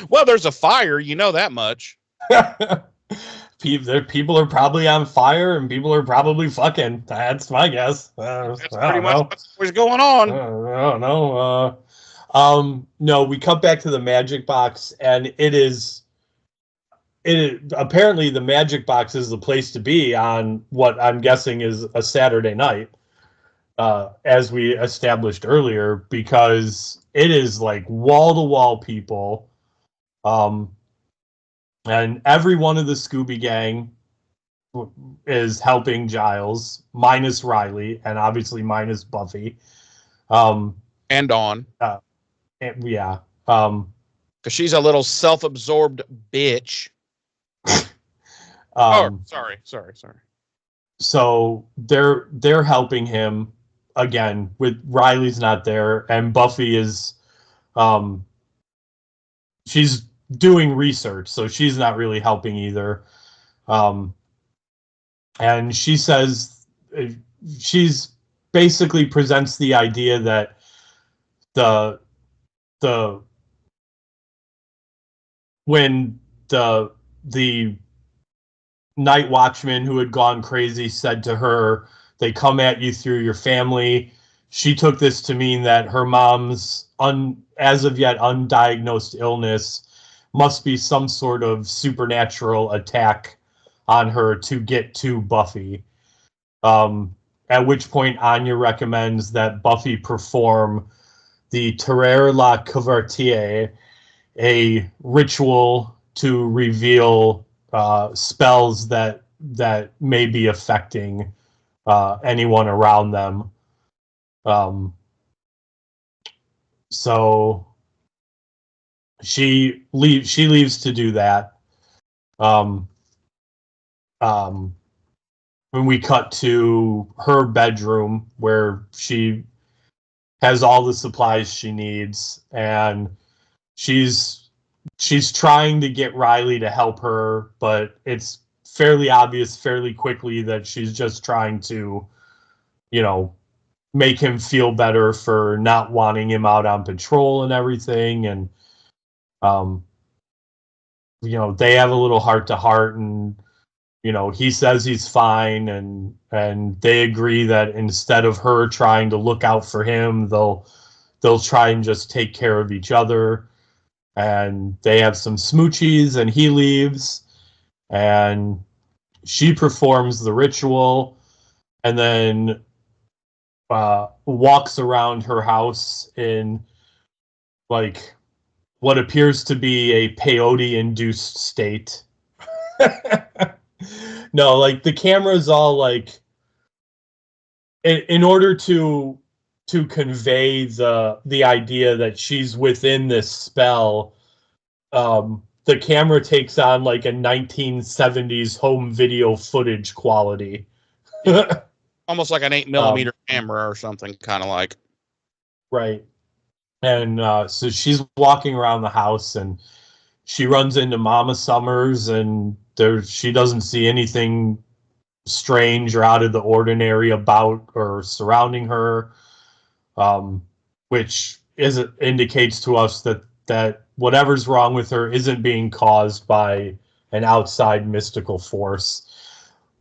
Well, there's a fire, you know that much. People are probably on fire, and people are probably fucking. That's my guess. That's pretty much what's going on. I don't know. No, we cut back to the magic box, and it is apparently the magic box is the place to be on what I'm guessing is a Saturday night, as we established earlier, because it is like wall-to-wall people. And every one of the Scooby Gang is helping Giles, minus Riley, and obviously minus Buffy. And Dawn. Yeah. Because she's a little self-absorbed bitch. Sorry. So they're helping him again with Riley's not there, and Buffy is she's doing research, so she's not really helping either. And she says she's basically presents the idea that the when the night watchman who had gone crazy said to her, they come at you through your family. She took this to mean that her mom's as of yet undiagnosed illness must be some sort of supernatural attack on her to get to Buffy. At which point Anya recommends that Buffy perform the Terreur la Couverture, a ritual to reveal spells that may be affecting anyone around them. So she leaves to do that. When we cut to her bedroom where she has all the supplies she needs, and she's trying to get Riley to help her, but it's fairly obvious fairly quickly that she's just trying to, make him feel better for not wanting him out on patrol and everything. And, they have a little heart to heart, and, he says he's fine, and they agree that instead of her trying to look out for him, they'll try and just take care of each other. And they have some smoochies, and he leaves, and she performs the ritual, and then walks around her house in like what appears to be a peyote-induced state. No, like the camera's all like, in order to convey the idea that she's within this spell, the camera takes on like a 1970s home video footage quality. Almost like an 8mm camera or something, kind of like. Right. And so she's walking around the house, and she runs into Mama Summers, and she doesn't see anything strange or out of the ordinary about or surrounding her, which indicates to us that whatever's wrong with her isn't being caused by an outside mystical force.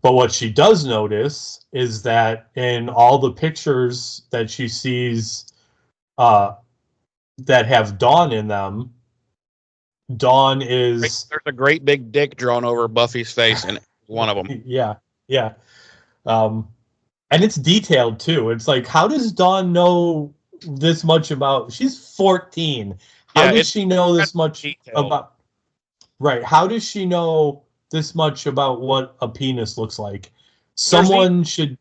But what she does notice is that in all the pictures that she sees that have Dawn in them, Dawn is... There's a great big dick drawn over Buffy's face in one of them. Yeah. And it's detailed too. It's like, how does Dawn know this much about... She's 14. How does she know this much about... Right. How does she know this much about what a penis looks like? Someone should...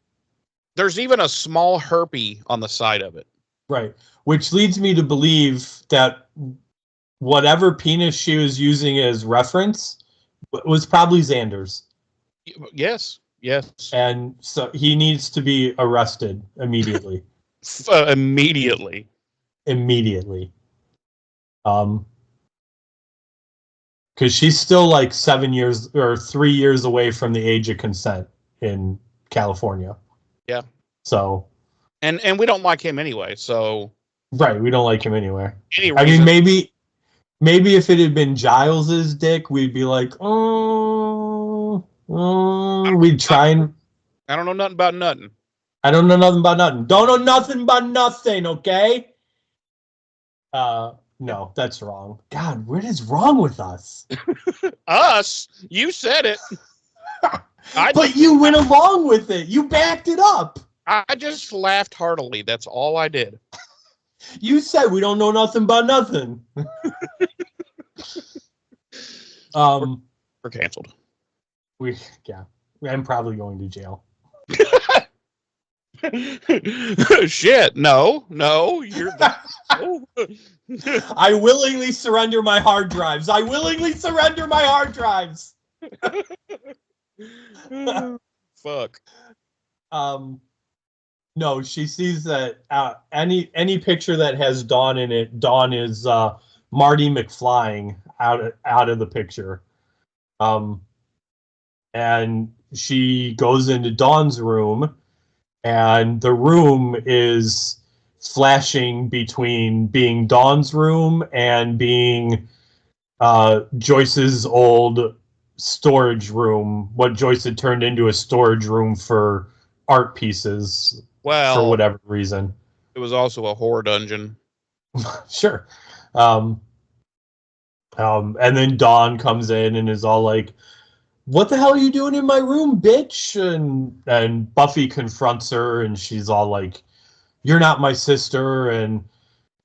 There's even a small herpy on the side of it. Right. Which leads me to believe that whatever penis she was using as reference was probably Xander's. Yes. And so he needs to be arrested immediately. Immediately. Because she's still like 7 years or 3 years away from the age of consent in California. Yeah. So. And we don't like him anyway. So. Right, we don't like him anyway. I mean, maybe if it had been Giles's dick, we'd be like, we'd try and... I don't know nothing about nothing. I don't know nothing about nothing. Don't know nothing about nothing, okay? No, that's wrong. God, what is wrong with us? Us? You said it. But you went along with it. You backed it up. I just laughed heartily. That's all I did. You said we don't know nothing about nothing. We're canceled. I'm probably going to jail. Shit, no, you're the. I willingly surrender my hard drives. I willingly surrender my hard drives. Fuck. No, she sees that any picture that has Dawn in it, Dawn is Marty McFlying out of the picture. And she goes into Dawn's room, and the room is flashing between being Dawn's room and being Joyce's old storage room, what Joyce had turned into a storage room for art pieces for whatever reason. It was also a horror dungeon. Sure. And then Dawn comes in and is all like, "What the hell are you doing in my room, bitch?" And Buffy confronts her, and she's all like, "You're not my sister." And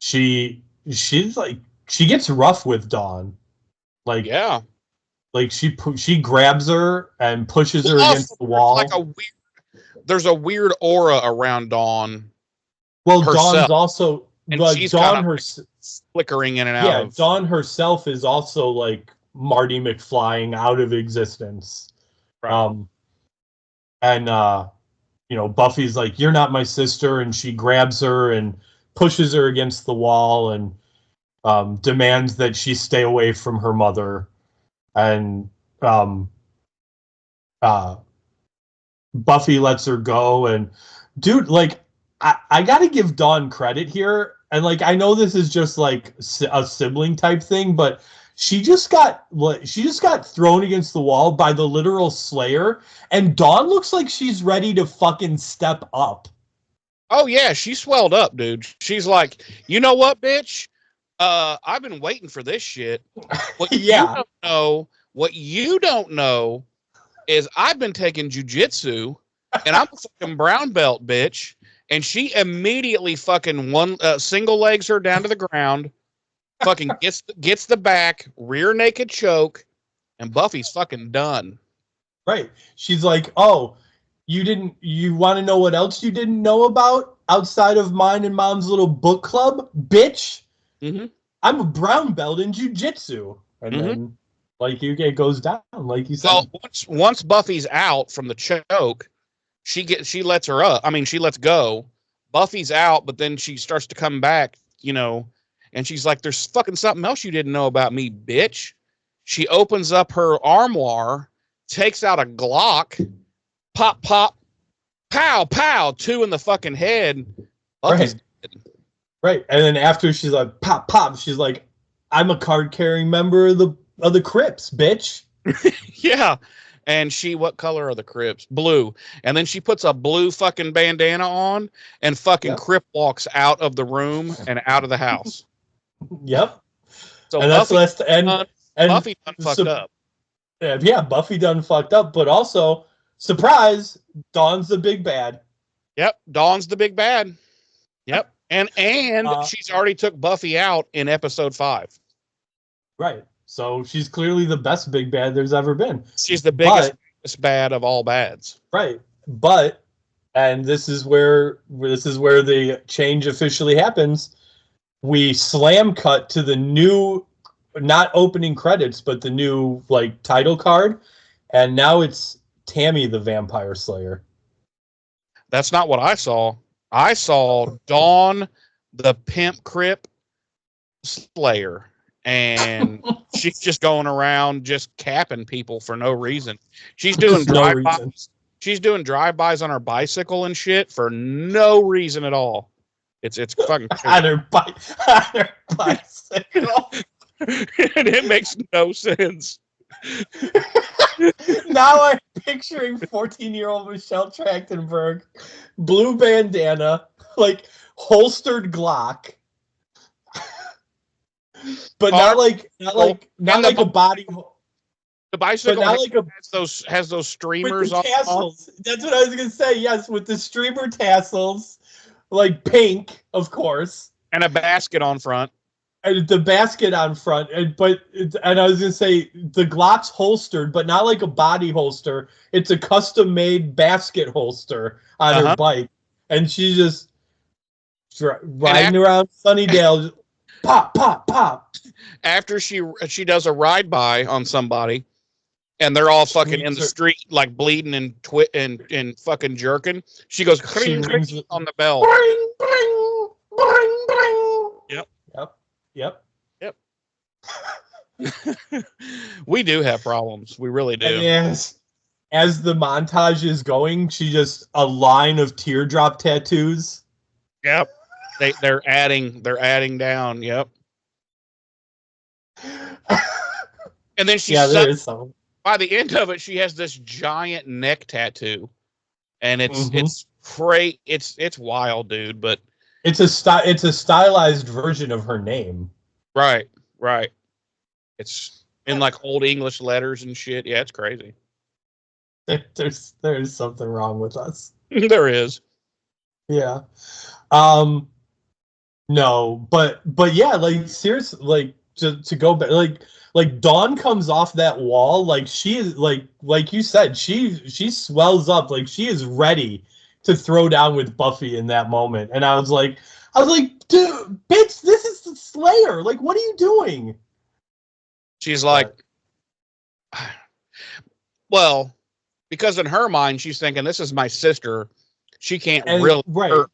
she's like, she gets rough with Dawn. Like, yeah. Like she grabs her and pushes her against the wall. There's a weird aura around Dawn. Well, herself. Dawn's also, and but she's Dawn flickering in and out. Yeah, Dawn herself is also like Marty McFlying out of existence. Right. And Buffy's like, "You're not my sister," and she grabs her and pushes her against the wall and demands that she stay away from her mother. And Buffy lets her go, and dude, like, I gotta give Dawn credit here, and like, I know this is just like a sibling type thing, but she just got thrown against the wall by the literal Slayer, and Dawn looks like she's ready to fucking step up. Oh yeah, she swelled up, dude. She's like, "You know what, bitch? I've been waiting for this shit." What what you don't know is I've been taking jujitsu, and I'm a fucking brown belt, bitch. And she immediately fucking single legs her down to the ground, fucking gets the back, rear naked choke, and Buffy's fucking done. Right. She's like, "Oh, you want to know what else you didn't know about outside of mine and Mom's little book club, bitch? Mm-hmm. I'm a brown belt in jujitsu." And then, like, it goes down, like you said. Well, once Buffy's out from the choke, she lets her up. I mean, she lets go. Buffy's out, but then she starts to come back, and she's like, "There's fucking something else you didn't know about me, bitch." She opens up her armoire, takes out a Glock, pop, pop, pow, pow, 2 in the fucking head. Buffy's dead. Right. And then after she's like, pop, pop, she's like, "I'm a card-carrying member of the Crips, bitch." Yeah. And what color are the Crips? Blue. And then she puts a blue fucking bandana on and fucking Crip walks out of the room and out of the house. Yep. So and Buffy, Buffy done fucked up. Yeah, Buffy done fucked up, but also, surprise, Dawn's the big bad. Yep, Dawn's the big bad. Yep. And she's already took Buffy out in episode 5. Right. So she's clearly the best big bad there's ever been. She's the biggest bad of all bads. Right. But, and this is where the change officially happens. We slam cut to the new, not opening credits, but the new like title card, and now it's Tammy the Vampire Slayer. That's not what I saw. I saw Dawn the Pimp Crip Slayer. And she's just going around just capping people for no reason. She's doing drive-bys. She's doing drive-bys on her bicycle and shit for no reason at all. It's fucking on her bicycle. And it makes no sense. Now I'm picturing 14-year-old Michelle Trachtenberg, blue bandana, like holstered Glock. But not like a body. The bicycle has those streamers on tassels. That's what I was gonna say. Yes, with the streamer tassels, like pink, of course, and a basket on front. And the basket on front, and I was gonna say the Glock's holstered, but not like a body holster. It's a custom-made basket holster on her bike, and she's just riding around Sunnydale, just pop, pop, pop. After she does a ride by on somebody, and they're all fucking in the street, like bleeding and and fucking jerking. She goes cling, cling on the bell. Bring, bring, bring, bring. Yep. Yep. We do have problems. We really do. And as the montage is going, she just a line of teardrop tattoos. Yep. They're adding down. Yep. And then there is some. By the end of it, she has this giant neck tattoo, and it's great. It's wild, dude. But it's a stylized version of her name. Right. It's in like old English letters and shit. Yeah, it's crazy. There's something wrong with us. There is. Yeah. No, but yeah, like seriously, like to go back, like Dawn comes off that wall, like she is like you said, she swells up, like she is ready to throw down with Buffy in that moment. And I was like, dude, bitch, this is the Slayer. Like, what are you doing? She's like, well, because in her mind, she's thinking, this is my sister. She can't really hurt.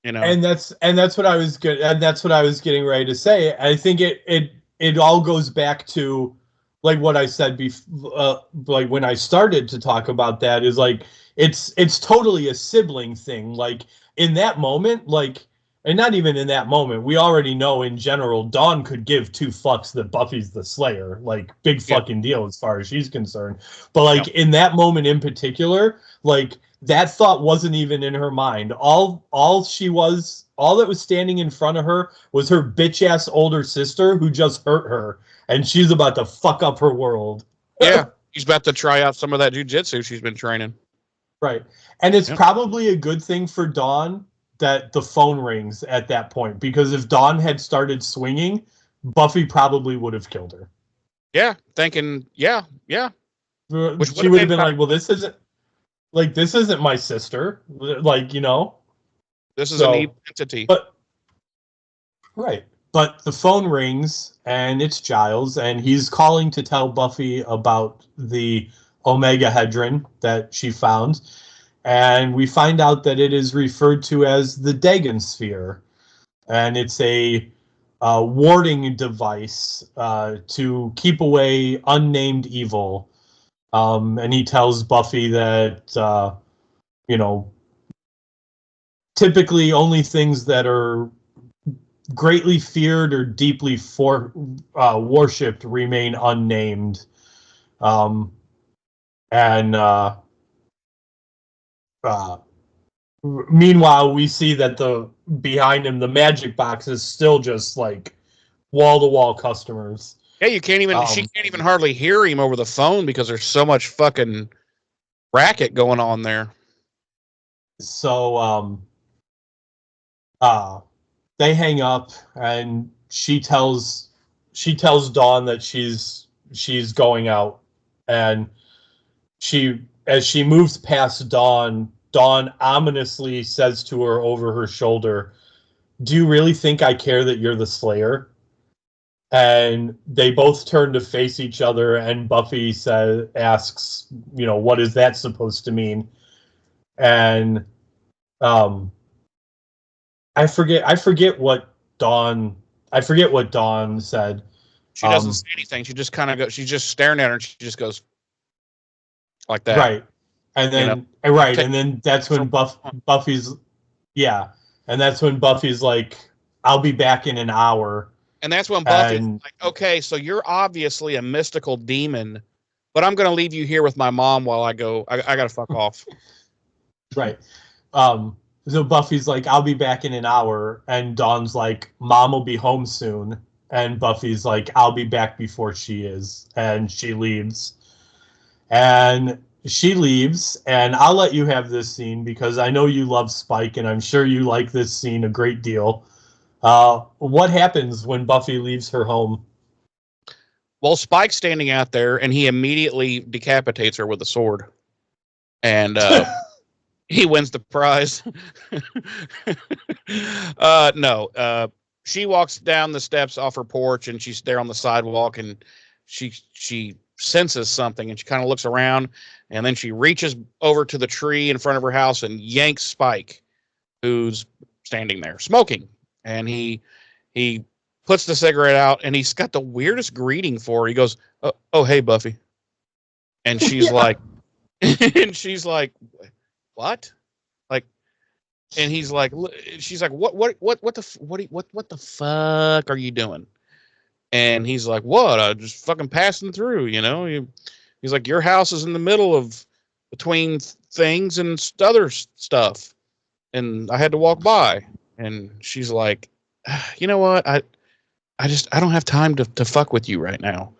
You know, and that's what I was getting ready to say. I think it all goes back to like what I said before, like when I started to talk about that is like it's totally a sibling thing. Like in that moment, like, and not even in that moment, we already know in general Dawn could give two fucks that Buffy's the Slayer. Like big fucking deal as far as she's concerned. But like in that moment in particular, like that thought wasn't even in her mind. All that was standing in front of her was her bitch ass older sister who just hurt her, and she's about to fuck up her world. Yeah, she's about to try out some of that jujitsu she's been training. Right, and it's probably a good thing for Dawn that the phone rings at that point, because if Dawn had started swinging, Buffy probably would have killed her. Yeah, thinking, yeah. Which she would have been like, well, this isn't my sister. Like, you know. This is an evil entity. But the phone rings, and it's Giles, and he's calling to tell Buffy about the Omega Hedron that she found. And we find out that it is referred to as the Dagon Sphere. And it's a warding device to keep away unnamed evil. And he tells Buffy that, typically only things that are greatly feared or deeply worshipped remain unnamed. Meanwhile, we see that behind him, the magic box is still just like wall-to-wall customers. Yeah, you can't even. She can't even hardly hear him over the phone because there's so much fucking racket going on there. So, they hang up, and she tells Dawn that she's going out, and as she moves past Dawn ominously says to her over her shoulder, "Do you really think I care that you're the Slayer?" And they both turn to face each other, and Buffy asks, what is that supposed to mean? And I forget what Dawn said. She doesn't say anything. She just kind of goes. She's just staring at her, and she just goes like that. Right. And then and then that's when Buffy's and that's when Buffy's like, "I'll be back in an hour." And that's when Buffy's like, "Okay, so you're obviously a mystical demon, but I'm going to leave you here with my mom while I go. I got to fuck off." Right. So Buffy's like, "I'll be back in an hour," and Dawn's like, "Mom will be home soon." And Buffy's like, "I'll be back before she is," and she leaves. And I'll let you have this scene because I know you love Spike, and I'm sure you like this scene a great deal. What happens when Buffy leaves her home? Well, Spike's standing out there, and he immediately decapitates her with a sword. And he wins the prize. No. She walks down the steps off her porch, and she's there on the sidewalk, and she senses something, and she kind of looks around, and then she reaches over to the tree in front of her house and yanks Spike, who's standing there smoking, and he puts the cigarette out, and he's got the weirdest greeting for her. He goes, "Oh, hey, Buffy," and she's like, and she's like, "What?" Like, and he's like, she's like, what the fuck are you doing? And he's like, what? I just fucking passing through, you know? He's like, your house is in the middle of between things and other stuff. And I had to walk by. And she's like, you know what? I don't have time to fuck with you right now.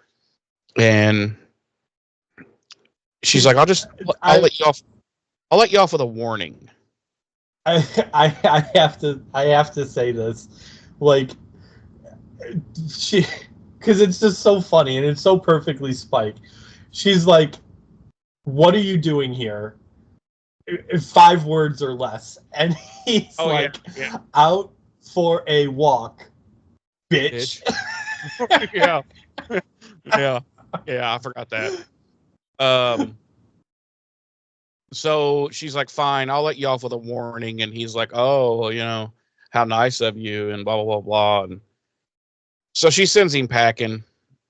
And she's like, I'll let you off. I'll let you off with a warning. I have to say this, like, because it's just so funny and it's so perfectly Spike. She's like, "What are you doing here?" 5 words or less, and he's yeah. "Out for a walk, bitch." Yeah, I forgot that. So she's like, fine, I'll let you off with a warning. And he's like, oh, you know, how nice of you, and blah, blah, blah, blah. And so she sends him packing,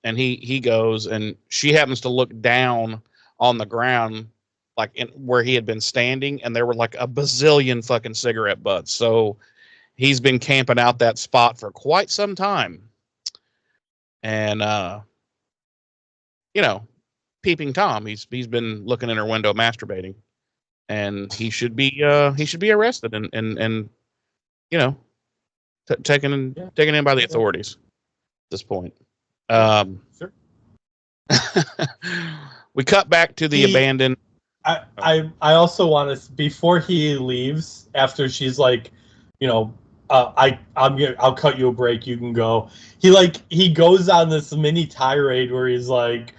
and he goes, and she happens to look down on the ground, like where he had been standing, and there were like a bazillion fucking cigarette butts. So he's been camping out that spot for quite some time. And, you know, peeping Tom, he's been looking in her window masturbating. And he should be arrested and you know, taken in by the authorities at this point. Sure. We cut back to the abandoned. I also want to, before he leaves, after she's like, you know, I'll cut you a break, you can go. He goes on this mini tirade where he's like,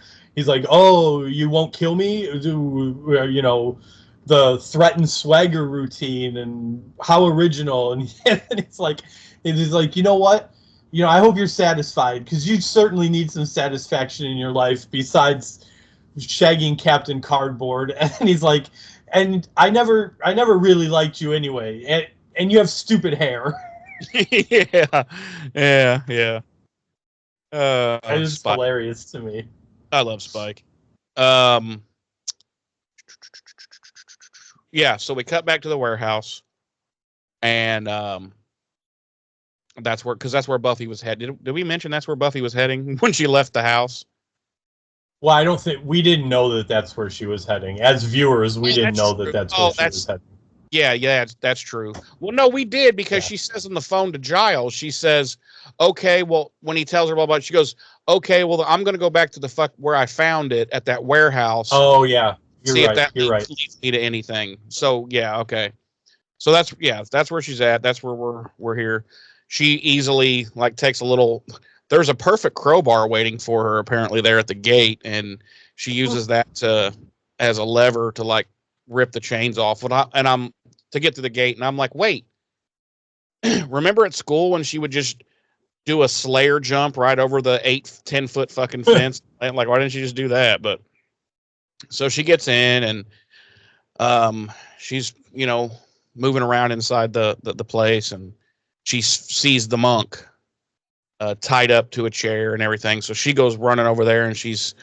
oh, you won't kill me, you know, the threatened swagger routine, and how original. And it's like, you know what? You know, I hope you're satisfied, because you certainly need some satisfaction in your life besides shagging Captain Cardboard. And he's like, and I never really liked you anyway, and you have stupid hair. Yeah. It's Spike. hilarious to me. I love Spike. Yeah, so we cut back to the warehouse, and that's where Buffy was headed. Did we mention that's where Buffy was heading when she left the house? Well, I don't think we didn't know that's where she was heading. As viewers, we didn't know that's where she was heading. Yeah, that's true. Well, no, we did, because she says on the phone to Giles, she says, okay, well, when he tells her blah, blah, she goes, okay, well, I'm going to go back to where I found it at that warehouse. Oh, yeah. You're right. Leads me to anything. So, yeah, okay. So that's where she's at. That's where we're here. She easily, like, takes a little, there's a perfect crowbar waiting for her apparently there at the gate, and she uses that as a lever to, like, rip the chains off. And I'm to get to the gate, and I'm like, wait, remember at school when she would just do a Slayer jump right over the 8-10 foot fucking fence? Like, why didn't she just do that? But so she gets in, and she's, you know, moving around inside the place, and she sees the monk tied up to a chair and everything. So she goes running over there, and she's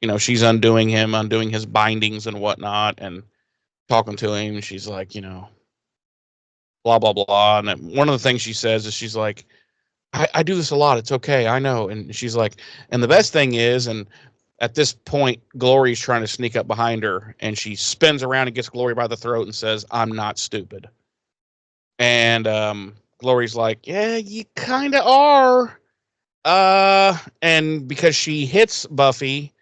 undoing his bindings and whatnot, and talking to him. She's like, you know, blah, blah, blah. And one of the things she says is, she's like, I do this a lot. It's okay. I know. And she's like, and the best thing is, and at this point, Glory's trying to sneak up behind her, and she spins around and gets Glory by the throat and says, I'm not stupid. And Glory's like, yeah, you kind of are. And because she hits Buffy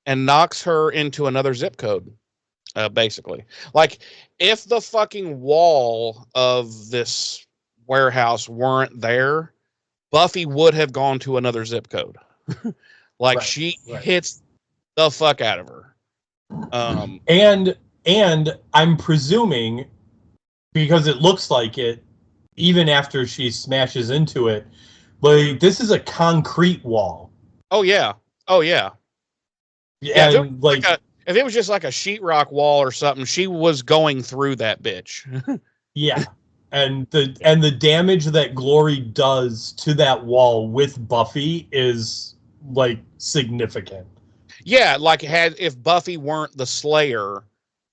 and knocks her into another zip code, basically. Like, if the fucking wall of this warehouse weren't there, Buffy would have gone to another zip code. Like, she hits the fuck out of her. And And I'm presuming, because it looks like it, even after she smashes into it, like this is a concrete wall. Oh yeah. Oh yeah. Yeah. And like, If it was just like a sheetrock wall or something, she was going through that bitch. yeah. And the damage that Glory does to that wall with Buffy is like significant. Yeah, like if Buffy weren't the Slayer,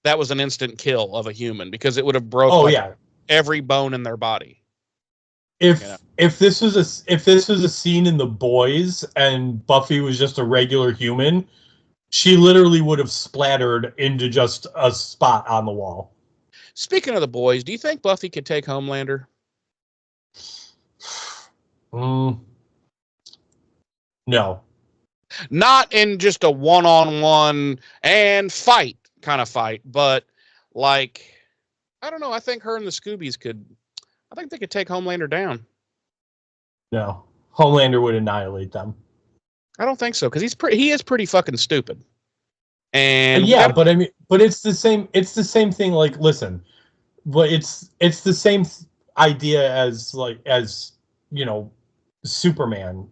that was an instant kill of a human because it would have broke every bone in their body. If this was a scene in The Boys and Buffy was just a regular human, she literally would have splattered into just a spot on the wall. Speaking of The Boys, do you think Buffy could take Homelander? No. Not in just a one-on-one and fight kind of fight, but like, I don't know. I think her and the Scoobies I think they could take Homelander down. No. Homelander would annihilate them. I don't think so, because he is pretty fucking stupid. And yeah, but I mean, but it's the same thing. Like, listen, but it's the same idea as you know, Superman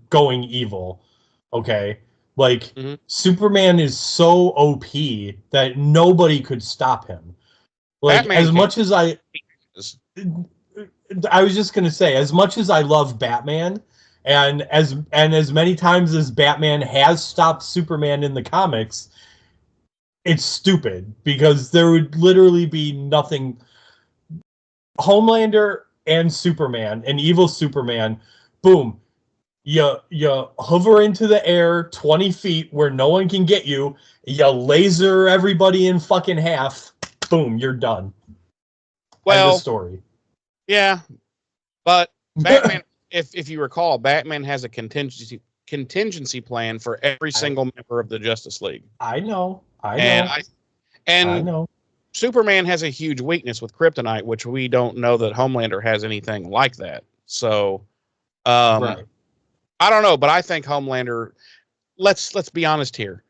going evil. Okay, like Superman is so OP that nobody could stop him. Like, as much as I was just gonna say, as much as I love Batman, and as many times as Batman has stopped Superman in the comics, it's stupid because there would literally be nothing. Homelander and Superman, and evil Superman, boom, you hover into the air 20 feet where no one can get you, you laser everybody in fucking half, boom, you're done. Well, end of story. Yeah, but Batman, if you recall, Batman has a contingency plan for every single member of the Justice League. I know. And Superman has a huge weakness with kryptonite, which we don't know that Homelander has anything like that. So, right. I don't know, but I think Homelander. Let's be honest here.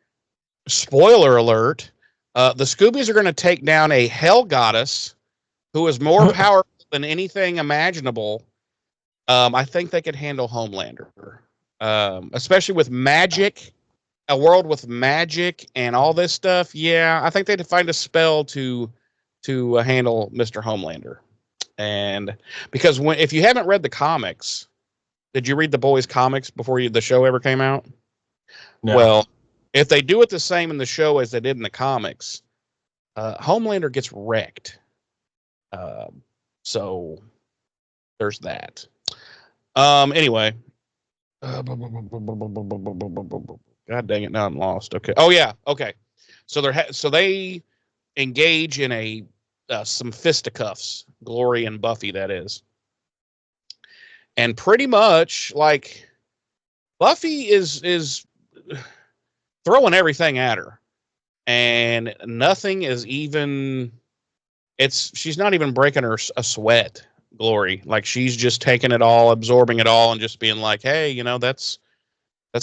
Spoiler alert: the Scoobies are going to take down a hell goddess who is more powerful than anything imaginable. I think they could handle Homelander, especially with magic, a world with magic and all this stuff. Yeah, I think they'd find a spell to handle Mr. Homelander. And because if you haven't read the comics, did you read the Boys comics before the show ever came out? No. Well, if they do it the same in the show as they did in the comics, Homelander gets wrecked. So there's that. Anyway. God dang it, now I'm lost. Okay. Oh yeah. Okay. So they engage in some fisticuffs, Glory and Buffy, that is. And pretty much like Buffy is throwing everything at her. And nothing is even she's not even breaking her a sweat, Glory. Like, she's just taking it all, absorbing it all, and just being like, hey, that's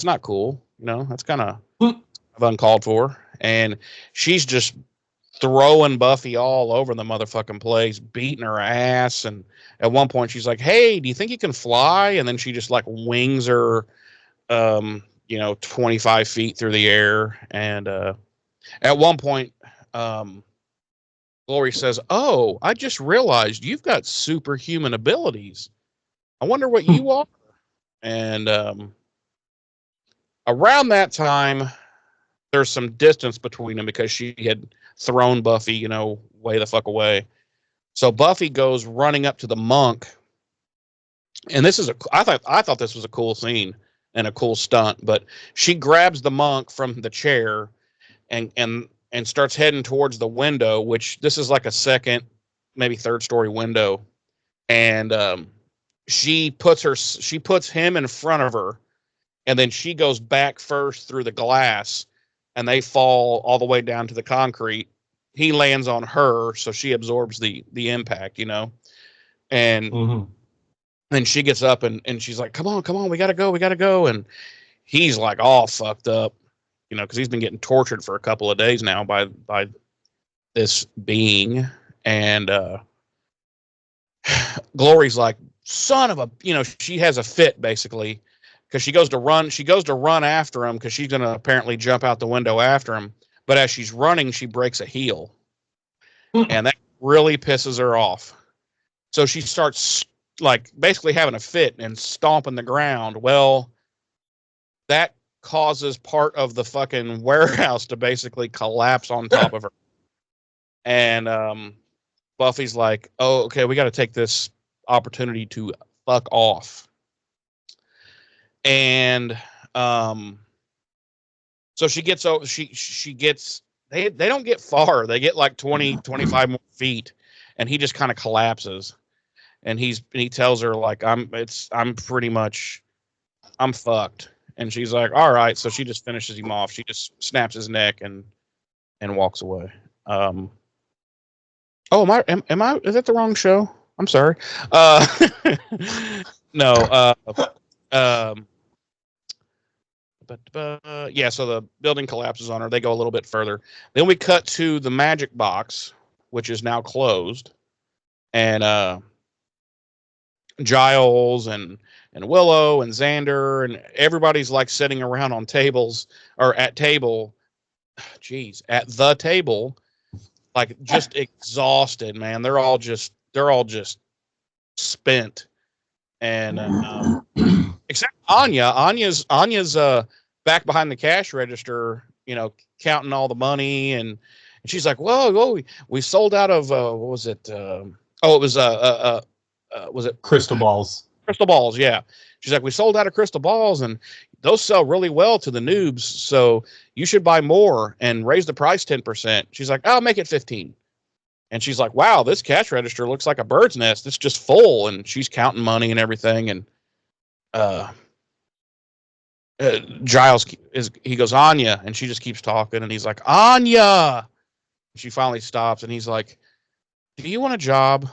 not cool. That's kind of uncalled for. And she's just throwing Buffy all over the motherfucking place, beating her ass. And at one point she's like, hey, do you think you can fly? And then she just like wings her, 25 feet through the air. And at one point, Glory says, oh, I just realized you've got superhuman abilities. I wonder what you are. And around that time, there's some distance between them because she had thrown Buffy, way the fuck away. So Buffy goes running up to the monk. And I thought this was a cool scene and a cool stunt, but she grabs the monk from the chair and starts heading towards the window, which this is like a second, maybe third story window. And she puts him in front of her, and then she goes back first through the glass, and they fall all the way down to the concrete. He lands on her, so she absorbs the impact, and then she gets up and she's like, come on, we gotta go. And he's like all fucked up, because he's been getting tortured for a couple of days now by this being, and Glory's like, son of a, she has a fit basically, because she goes to run after him, because she's going to apparently jump out the window after him. But as she's running, she breaks a heel, and that really pisses her off. So she starts like basically having a fit and stomping the ground. Well, that causes part of the fucking warehouse to basically collapse on top of her. And Buffy's like, oh, okay, we got to take this opportunity to fuck off. And so she gets over, she gets, they don't get far. They get like 20, 25 more feet, and he just kind of collapses. And he tells her like, I'm fucked. And she's like, all right. So she just finishes him off. She just snaps his neck and walks away. Oh, am I, is that the wrong show? I'm sorry. No. Yeah, so the building collapses on her. They go a little bit further. Then we cut to the magic box, which is now closed. And Giles and Willow and Xander and everybody's like sitting around on tables or at the table, like just exhausted, man. They're all just spent. And except Anya. Anya's back behind the cash register, counting all the money, and she's like, whoa, we sold out of what was it? Was it crystal balls? Crystal balls, yeah. She's like, we sold out of crystal balls, and those sell really well to the noobs, so you should buy more and raise the price 10%. She's like, I'll make it 15. And she's like, wow, this cash register looks like a bird's nest. It's just full. And she's counting money and everything. And Giles he goes, Anya, and she just keeps talking. And he's like, Anya. And she finally stops, and he's like, do you want a job?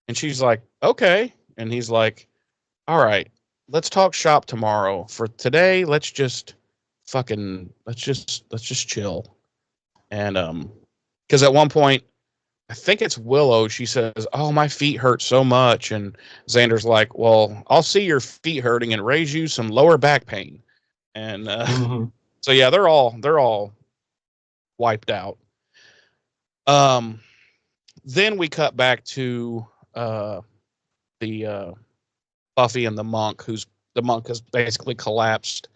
And she's like, okay. And he's like, all right, let's talk shop tomorrow. For today, let's just chill. And because at one point, I think it's Willow, she says, oh, my feet hurt so much. And Xander's like, well, I'll see your feet hurting and raise you some lower back pain. And so yeah, they're all wiped out. Then we cut back to the Buffy and the monk has basically collapsed,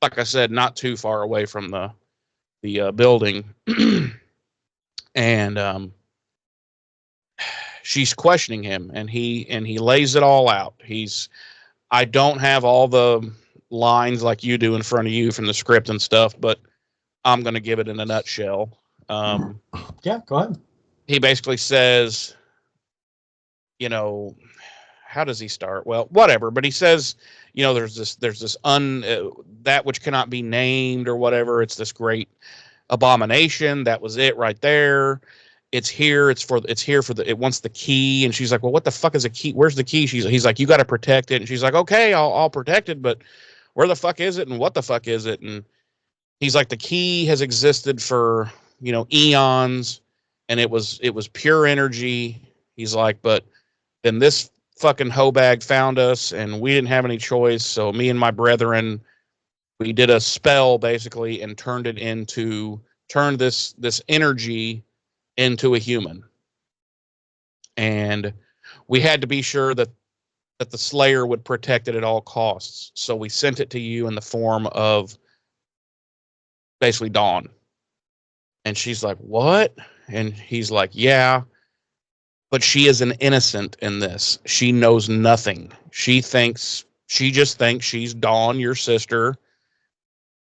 like I said, not too far away from the building. And she's questioning him, and he lays it all out. I don't have all the lines like you do in front of you from the script and stuff, but I'm going to give it in a nutshell. Yeah, go ahead. He basically says, how does he start? Well, whatever, but he says, there's this that which cannot be named or whatever. It's this great abomination. That was it right there. It's here. It wants the key. And she's like, well, what the fuck is a key? Where's the key? He's like, you got to protect it. And she's like, okay, I'll protect it, but where the fuck is it? And what the fuck is it? And he's like, the key has existed for, eons, and it was pure energy. He's like, but then this fucking hoe bag found us, and we didn't have any choice. So me and my brethren, we did a spell basically and turned this energy into a human. And we had to be sure that the Slayer would protect it at all costs. So we sent it to you in the form of basically Dawn. And she's like, what? And he's like, yeah, but she is an innocent in this. She knows nothing. She just thinks she's Dawn, your sister.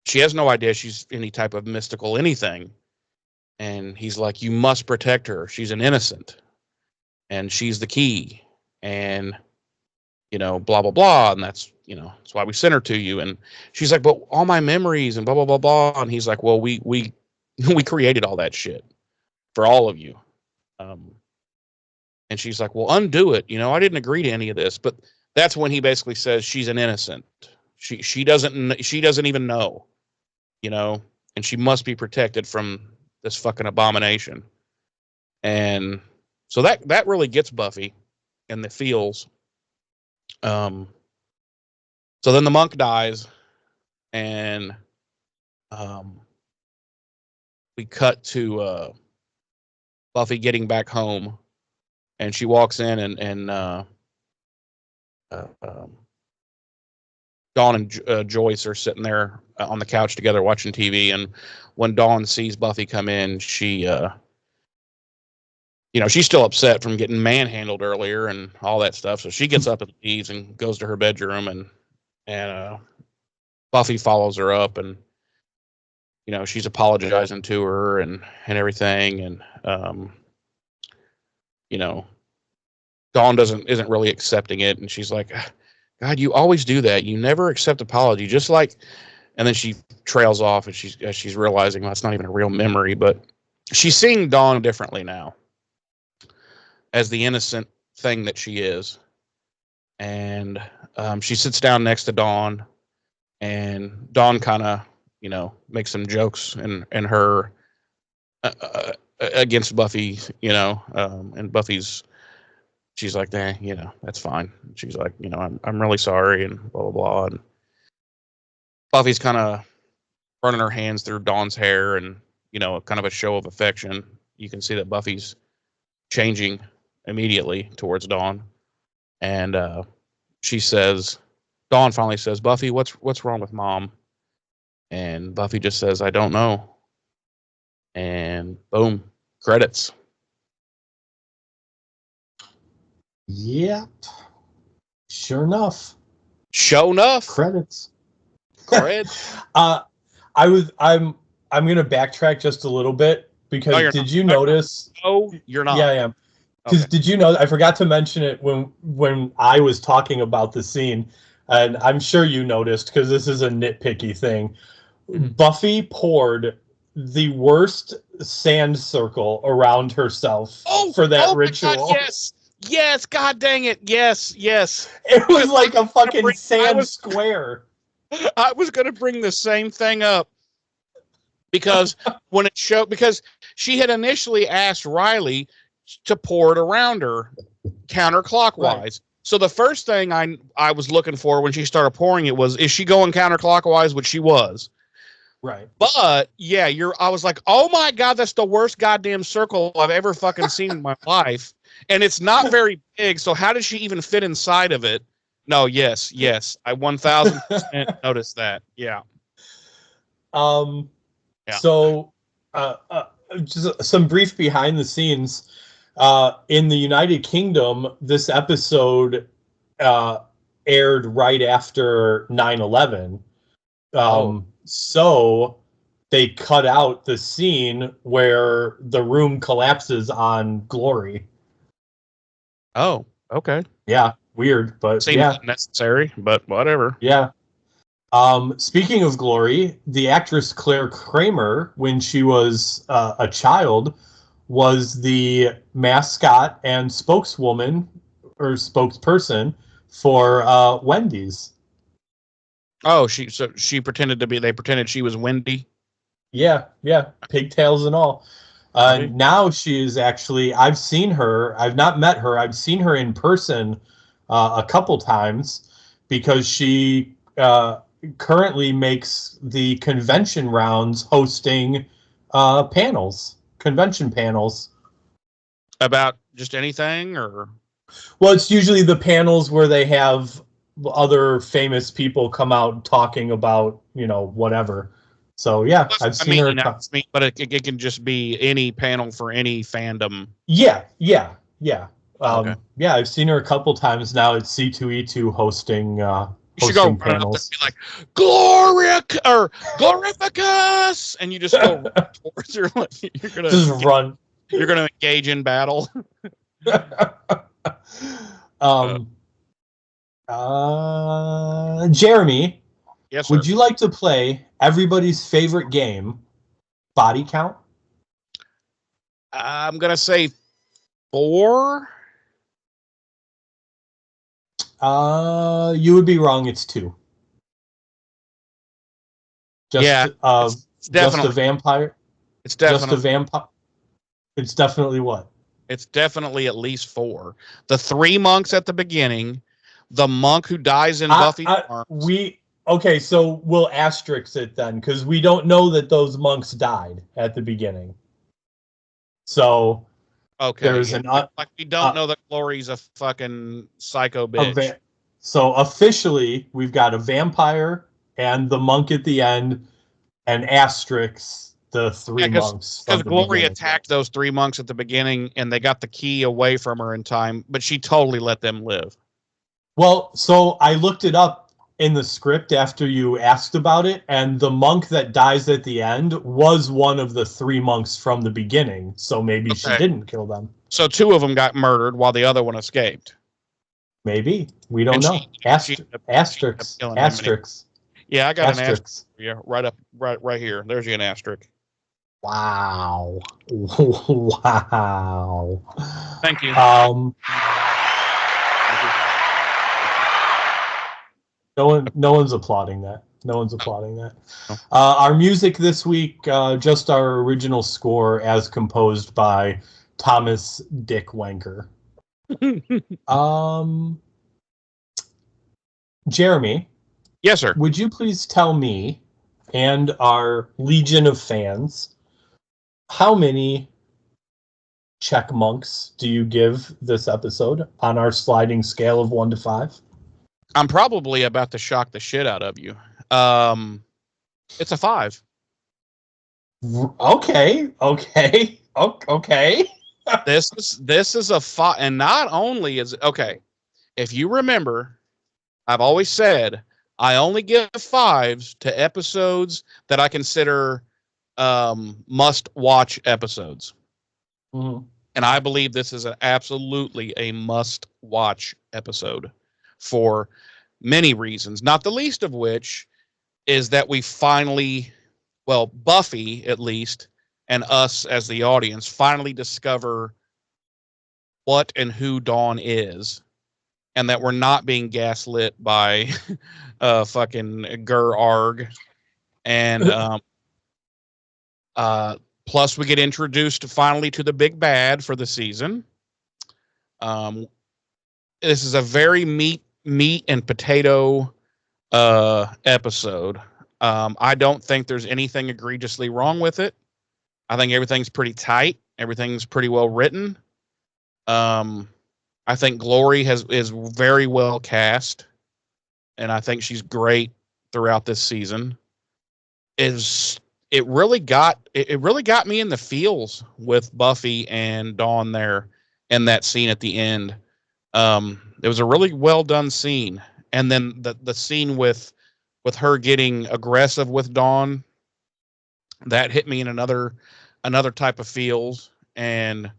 She has no idea she's any type of mystical anything. And he's like, you must protect her. She's an innocent. And she's the key. And, blah, blah, blah. And that's why we sent her to you. And she's like, but all my memories and blah, blah, blah, blah. And he's like, well, we created all that shit for all of you. And she's like, well, undo it. I didn't agree to any of this. But that's when he basically says she's an innocent. She doesn't even know, and she must be protected from this fucking abomination. And so that really gets Buffy in the feels. So then the monk dies, and we cut to Buffy getting back home, and she walks in, and Dawn and Joyce are sitting there on the couch together watching TV. And when Dawn sees Buffy come in, she she's still upset from getting manhandled earlier and all that stuff. So she gets up and leaves and goes to her bedroom, and Buffy follows her up, and she's apologizing to her and everything. And Dawn isn't really accepting it, and she's like, God, you always do that. You never accept apology, just like. And then she trails off, and she's realizing, well, that's not even a real memory, but she's seeing Dawn differently now, as the innocent thing that she is. And she sits down next to Dawn, and Dawn kind of, makes some jokes and her against Buffy, and Buffy's, she's like, that's fine. She's like, I'm really sorry, and blah, blah, blah. And Buffy's kind of running her hands through Dawn's hair, and, kind of a show of affection. You can see that Buffy's changing immediately towards Dawn. And Dawn finally says, Buffy, what's wrong with Mom? And Buffy just says, I don't know. And boom, credits. Yep. Sure enough. Show enough. Credits. Cred. I'm gonna backtrack just a little bit because did you notice? No, you're not. Yeah, I am. Because did you know? I forgot to mention it when I was talking about the scene, and I'm sure you noticed because this is a nitpicky thing. Buffy poured the worst sand circle around herself for that ritual. God, yes, God dang it, yes. It was like a fucking sand square. I was going to bring the same thing up because because she had initially asked Riley to pour it around her counterclockwise. Right. So the first thing I was looking for when she started pouring it was, is she going counterclockwise? Which she was. Right. But yeah, I was like, oh my God, that's the worst goddamn circle I've ever fucking seen in my life. And it's not very big. So how does she even fit inside of it? No, yes. I 1000% noticed that. Yeah. So, just some brief behind the scenes. In the United Kingdom, this episode aired right after 9/11. So they cut out the scene where the room collapses on Glory. Oh, okay. Yeah, weird, but seems necessary, but whatever. Yeah. Speaking of Glory, the actress Claire Kramer, when she was a child, was the mascot and spokeswoman or spokesperson for Wendy's. Oh, she pretended to be. They pretended she was Wendy. Yeah, pigtails and all. Now she is actually. I've seen her. I've not met her. I've seen her in person a couple times because she currently makes the convention rounds, hosting convention panels about just anything, or. Well, it's usually the panels where they have other famous people come out talking about, whatever. So, yeah, I've seen her. But it can just be any panel for any fandom. Yeah. Okay. Yeah, I've seen her a couple times now at C2E2 hosting you should go panels. Up and be like, Glorificus! And you just go towards her. You're gonna just run. You're going to engage in battle. Jeremy, yes, sir. Would you like to play everybody's favorite game, Body Count? I'm going to say 4. You would be wrong. It's 2. It's definitely just a vampire. It's definitely just a vampire. It's definitely what? It's definitely at least 4. The 3 monks at the beginning, the monk who dies in Buffy's arms. Okay, so we'll asterisk it then, because we don't know that those monks died at the beginning. So Okay, there's yeah. Like we don't know that Glory's a fucking psycho bitch. So officially, we've got a vampire and the monk at the end, and asterisk the 3 monks. Because Glory attacked those 3 monks at the beginning, and they got the key away from her in time, but she totally let them live. Well, so I looked it up in the script after you asked about it, and the monk that dies at the end was one of the 3 monks from the beginning, so maybe she didn't kill them. So 2 of them got murdered while the other one escaped. Maybe. We don't know. Asterisks. Yeah, I got an asterisk. Yeah, right here. There's an asterisk. Wow. Wow. Thank you. No one's applauding that. No one's applauding that. Our music this week, just our original score as composed by Thomas Dick Wanker. Jeremy. Yes, sir. Would you please tell me and our legion of fans how many check monks do you give this episode on our sliding scale of 1 to 5? I'm probably about to shock the shit out of you. It's a 5. Okay. This is a 5, and not only is okay. If you remember, I've always said I only give 5s to episodes that I consider must-watch episodes. Mm-hmm. And I believe this is absolutely a must-watch episode for many reasons, not the least of which is that we finally, well, Buffy at least, and us as the audience finally discover what and who Dawn is, and that we're not being gaslit by fucking Arg. And plus we get introduced finally to the big bad for the season. This is a very meat and potato episode. I don't think there's anything egregiously wrong with it. I think everything's pretty tight. Everything's pretty well written. I think Glory is very well cast, and I think she's great throughout this season. It really got me in the feels with Buffy and Dawn there in that scene at the end. It was a really well done scene, and then the scene with her getting aggressive with Dawn, that hit me in another type of feels. And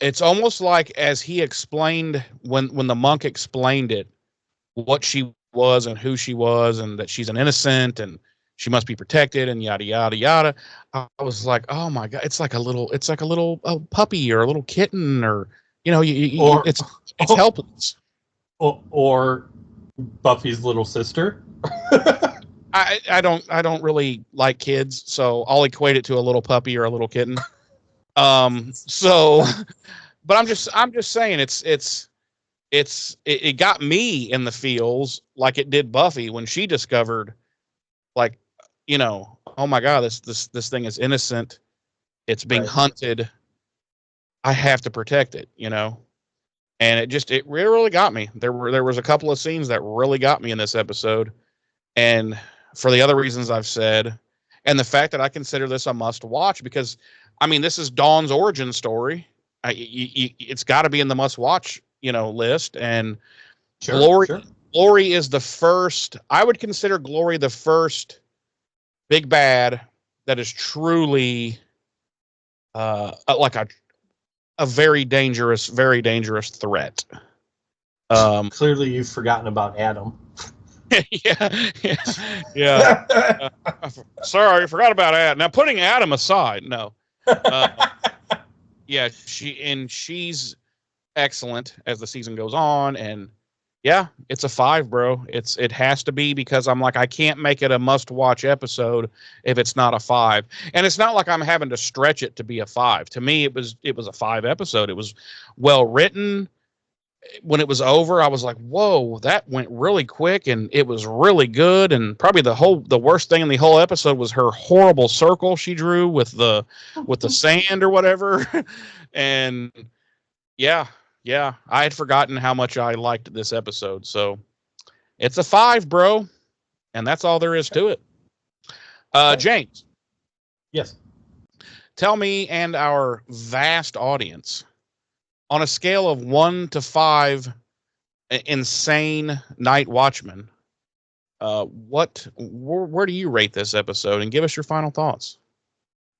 it's almost like as he explained when the monk explained it, what she was and who she was, and that she's an innocent and she must be protected and yada yada yada. I was like, oh my god, it's like a little puppy or a little kitten, or it's helpless. Or Buffy's little sister. I don't really like kids, so I'll equate it to a little puppy or a little kitten. So, but I'm just saying it got me in the feels like it did Buffy when she discovered, like, oh my god, this thing is innocent. It's being hunted. I have to protect it, And it really got me. There was a couple of scenes that really got me in this episode, and for the other reasons I've said, and the fact that I consider this a must watch, because I mean, this is Dawn's origin story. It's got to be in the must watch, list. And Glory is the first. I would consider Glory the first big bad that is truly like a very dangerous threat. Clearly, you've forgotten about Adam. yeah. Sorry, I forgot about Adam. Now, putting Adam aside, no. Yeah, she's excellent as the season goes on, and Yeah, it's a 5, bro. It has to be, because I'm like, I can't make it a must-watch episode if it's not a 5. And it's not like I'm having to stretch it to be a 5. To me, it was a 5 episode. It was well written. When it was over, I was like, whoa, that went really quick, and it was really good. And probably the worst thing in the whole episode was her horrible circle she drew with the sand or whatever. And yeah, yeah, I had forgotten how much I liked this episode. So it's a 5, bro, and that's all there is to it. James, Yes. tell me and our vast audience, on a scale of 1 to 5 insane night watchmen, where do you rate this episode, and give us your final thoughts?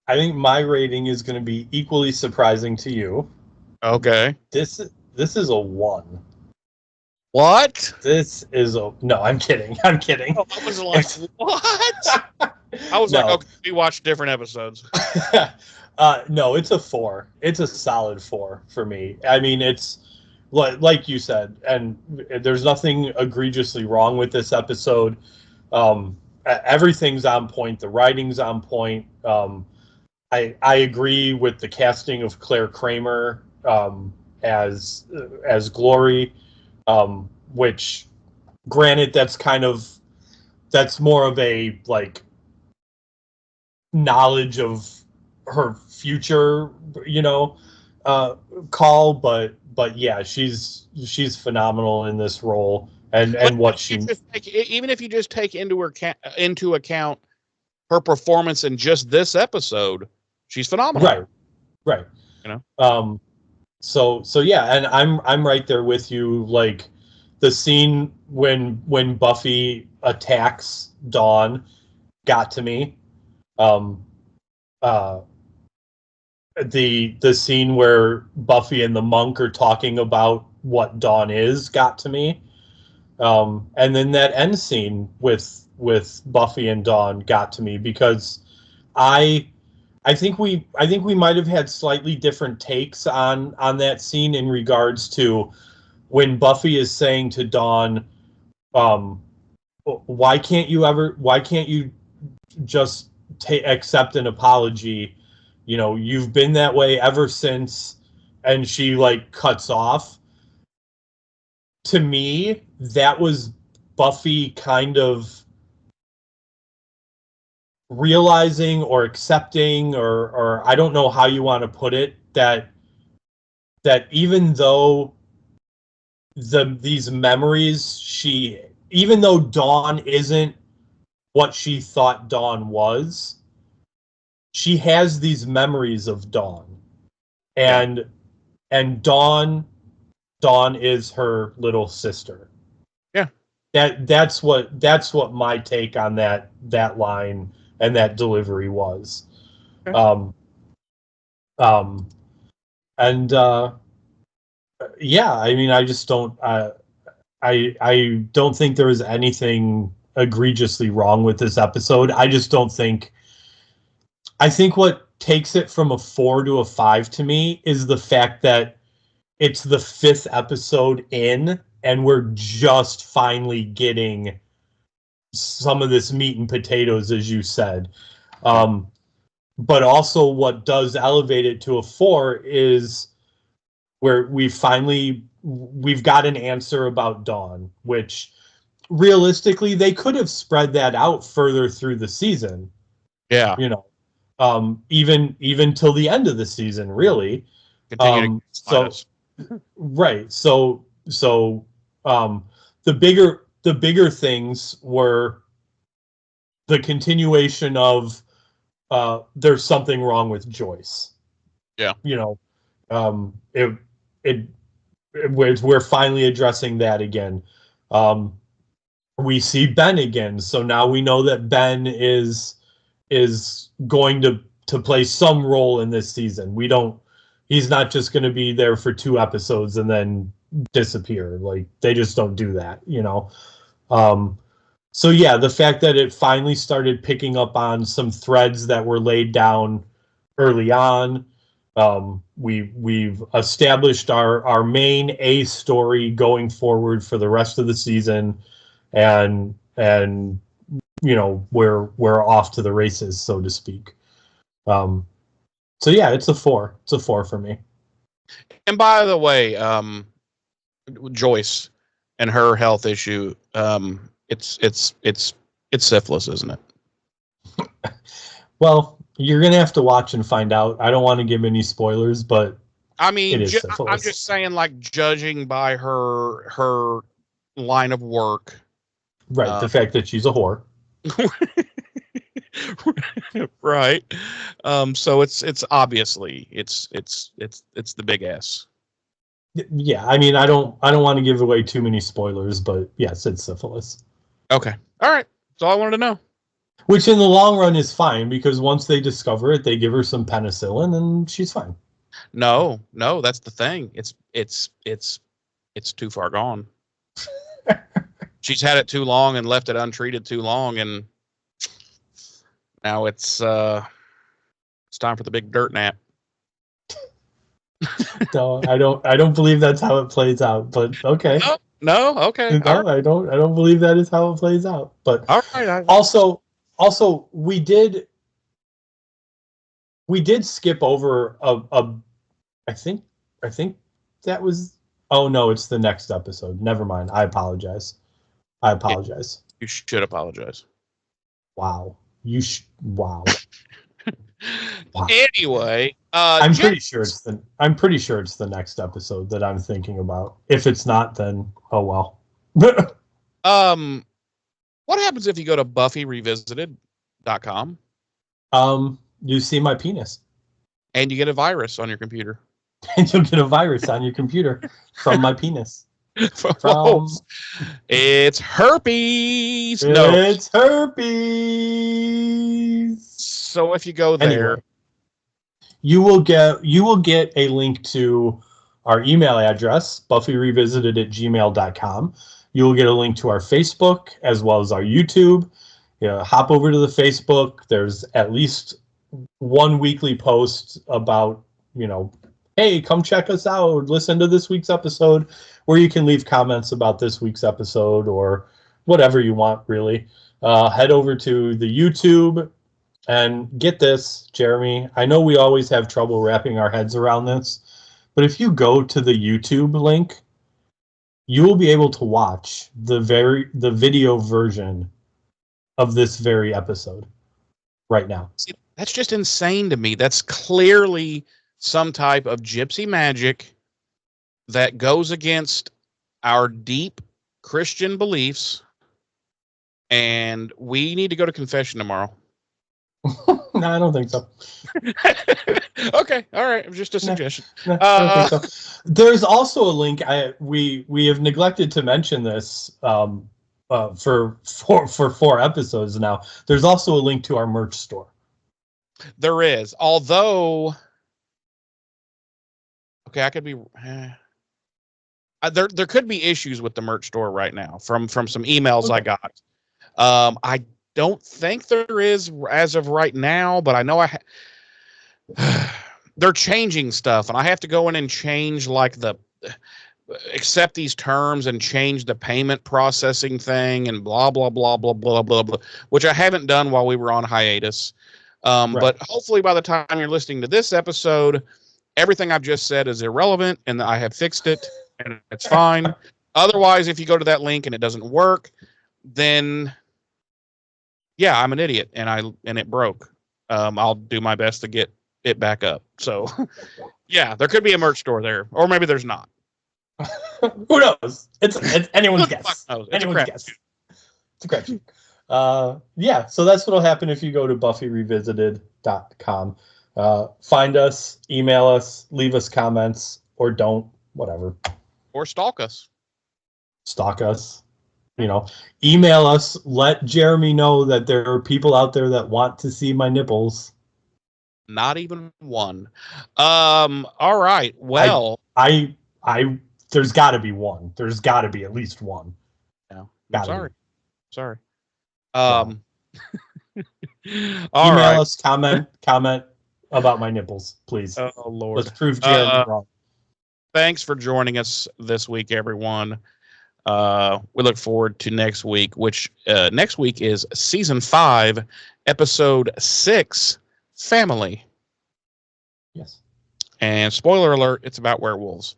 I think my rating is going to be equally surprising to you. Okay. This is a 1. What? This is a no. I'm kidding. I'm kidding. I was like, what? I was like, okay, we watched different episodes. No, it's a 4. It's a solid 4 for me. I mean, it's like you said, and there's nothing egregiously wrong with this episode. Everything's on point. The writing's on point. I agree with the casting of Claire Kramer as Glory, which, granted, that's more of a like knowledge of her future, call, but yeah, she's phenomenal in this role, and what she even if you just take into account her performance in just this episode, she's phenomenal. Right. So yeah, and I'm right there with you. Like the scene when Buffy attacks Dawn got to me. The scene where Buffy and the monk are talking about what Dawn is got to me. And then that end scene with Buffy and Dawn got to me, because I think we might have had slightly different takes on that scene, in regards to when Buffy is saying to Dawn, why can't you just accept an apology? You've been that way ever since. And she like cuts off. To me, that was Buffy kind of realizing or accepting, or I don't know how you want to put it, that even though these memories, even though Dawn isn't what she thought Dawn was, she has these memories of Dawn, and Dawn is her little sister. Yeah. That's what my take on that line and that delivery was. Okay. Yeah, I mean, I just don't I don't think there is anything egregiously wrong with this episode. I think what takes it from a 4 to a 5 to me is the fact that it's the 5th episode in, and we're just finally getting some of this meat and potatoes, as you said. But also what does elevate it to a 4 is where we've got an answer about Dawn, which realistically they could have spread that out further through the season. Yeah. Even till the end of the season, really. Right. So the bigger things were the continuation of there's something wrong with Joyce. Yeah. We're finally addressing that again. We see Ben again, so now we know that Ben is going to play some role in this season. He's not just going to be there for 2 episodes and then disappear. Like, they just don't do that, So yeah, the fact that it finally started picking up on some threads that were laid down early on, We've established our main A story going forward for the rest of the season, and we're off to the races, so to speak. So yeah, it's a 4. It's a 4 for me. And by the way, Joyce and her health issue, it's syphilis, isn't it? Well, you're gonna have to watch and find out. I don't want to give any spoilers, but I mean, it is syphilis. I'm just saying, like, judging by her line of work, right? The fact that she's a whore, right? So it's obviously it's the big S. Yeah, I mean, I don't want to give away too many spoilers, but yes, it's syphilis. Okay, all right. That's all I wanted to know. Which in the long run is fine, because once they discover it, they give her some penicillin and she's fine. No, that's the thing. It's too far gone. She's had it too long and left it untreated too long, and now it's time for the big dirt nap. No, I don't believe that's how it plays out, but okay. No, okay. No, right. I don't believe that is how it plays out. But all right. Also, we did skip over I think that was, oh no, it's the next episode. Never mind. I apologize. You should apologize. Wow. Wow. Wow. Anyway, I'm pretty sure it's the next episode that I'm thinking about. If it's not, then oh well. What happens if you go to BuffyRevisited.com? You see my penis. And you get a virus on your computer. And you'll get a virus on your computer from my penis. It's herpes. It's herpes. So if you go there, anyway, you will get a link to our email address, buffyrevisited@gmail.com. You will get a link to our Facebook as well as our YouTube. Hop over to the Facebook. There's at least one weekly post about, hey, come check us out, listen to this week's episode, where you can leave comments about this week's episode or whatever you want, really. Head over to the YouTube and get this, Jeremy. I know we always have trouble wrapping our heads around this, but if you go to the YouTube link, you will be able to watch the video version of this very episode right now. See, that's just insane to me. That's clearly some type of gypsy magic that goes against our deep Christian beliefs, and we need to go to confession tomorrow. No, I don't think so. Okay, all right. Just a suggestion. No, I don't think so. There's also a link. We have neglected to mention this for 4 episodes now. There's also a link to our merch store. There is, although, okay, I could be. There could be issues with the merch store right now from some emails I got. I don't think there is as of right now, but I know they're changing stuff, and I have to go in and change accept these terms and change the payment processing thing and blah blah blah blah blah blah blah, which I haven't done while we were on hiatus. Right. But hopefully by the time you're listening to this episode, everything I've just said is irrelevant and I have fixed it and it's fine. Otherwise, if you go to that link and it doesn't work, then yeah, I'm an idiot and it broke. I'll do my best to get it back up. So yeah, there could be a merch store there, or maybe there's not. Who knows? It's anyone's guess. Anyone's guess. It's a crapshoot. Yeah, so that's what'll happen if you go to BuffyRevisited.com. Find us, email us, leave us comments, or don't, whatever. Or stalk us. Stalk us. Email us. Let Jeremy know that there are people out there that want to see my nipples. Not even one. All right. Well, I there's got to be one. There's got to be at least one. No, I'm sorry. Email us, comment, about my nipples, please. Oh, Lord. Let's prove Jeremy wrong. Thanks for joining us this week, everyone. We look forward to next week, which next week is season 5, episode 6, Family. Yes. And spoiler alert, it's about werewolves.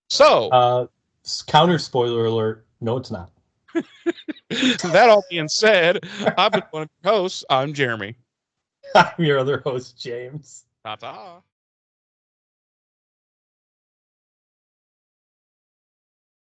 So, counter spoiler alert. No, it's not. that all being said, I've been one of your hosts. I'm Jeremy. I'm your other host, James. Ta-ta.